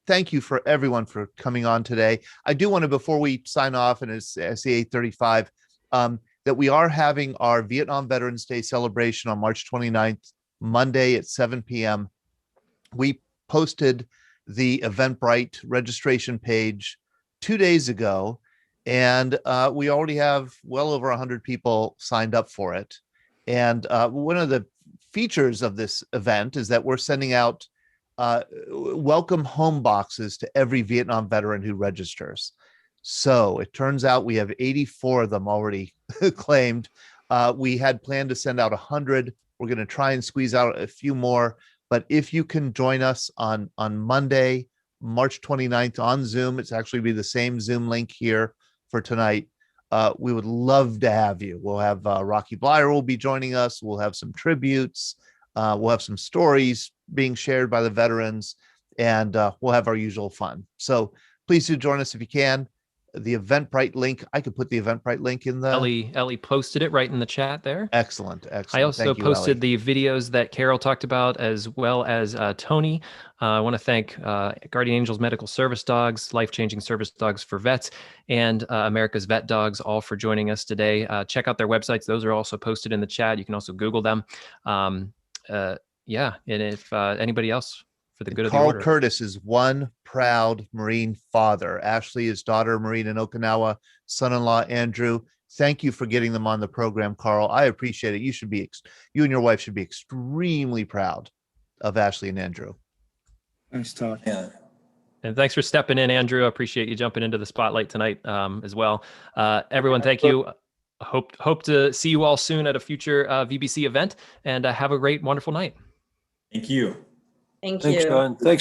A: Thank you for everyone for coming on today. I do want to, before we sign off, and it's SE 8:35, that we are having our Vietnam Veterans Day celebration on March 29th, Monday at 7 p.m. We posted the Eventbrite registration page 2 days ago, and we already have well over 100 people signed up for it. And one of the features of this event is that we're sending out welcome home boxes to every Vietnam veteran who registers. So it turns out we have 84 of them already claimed. We had planned to send out 100. We're going to try and squeeze out a few more. But if you can join us on Monday, March 29th on Zoom, it's actually be the same Zoom link here for tonight. We would love to have you. We'll have Rocky Blyer will be joining us. We'll have some tributes. We'll have some stories being shared by the veterans, and we'll have our usual fun. So please do join us if you can. The Eventbrite link, I could put the Eventbrite link in the...
E: Ellie posted it right in the chat there.
A: Excellent.
E: I also posted the videos that Carol talked about, as well as Tony. I want to thank Guardian Angels Medical Service Dogs, Life-Changing Service Dogs for Vets, and America's VetDogs, all for joining us today. Check out their websites. Those are also posted in the chat. You can also Google them. And if anybody else, for the good of the order.
A: Carl Curtis is one proud Marine father. Ashley, his daughter, Marine in Okinawa, son-in-law, Andrew. Thank you for getting them on the program, Carl. I appreciate it. You and your wife should be extremely proud Ashley and Andrew.
O: Nice talk.
B: Yeah.
E: And thanks for stepping in, Andrew. I appreciate you jumping into the spotlight tonight as well. Everyone, thank you. Hope to see you all soon at a future VBC event, and have a great, wonderful night.
B: Thank you.
L: Thank
H: Thanks,
L: you.
H: John. Thanks, everyone.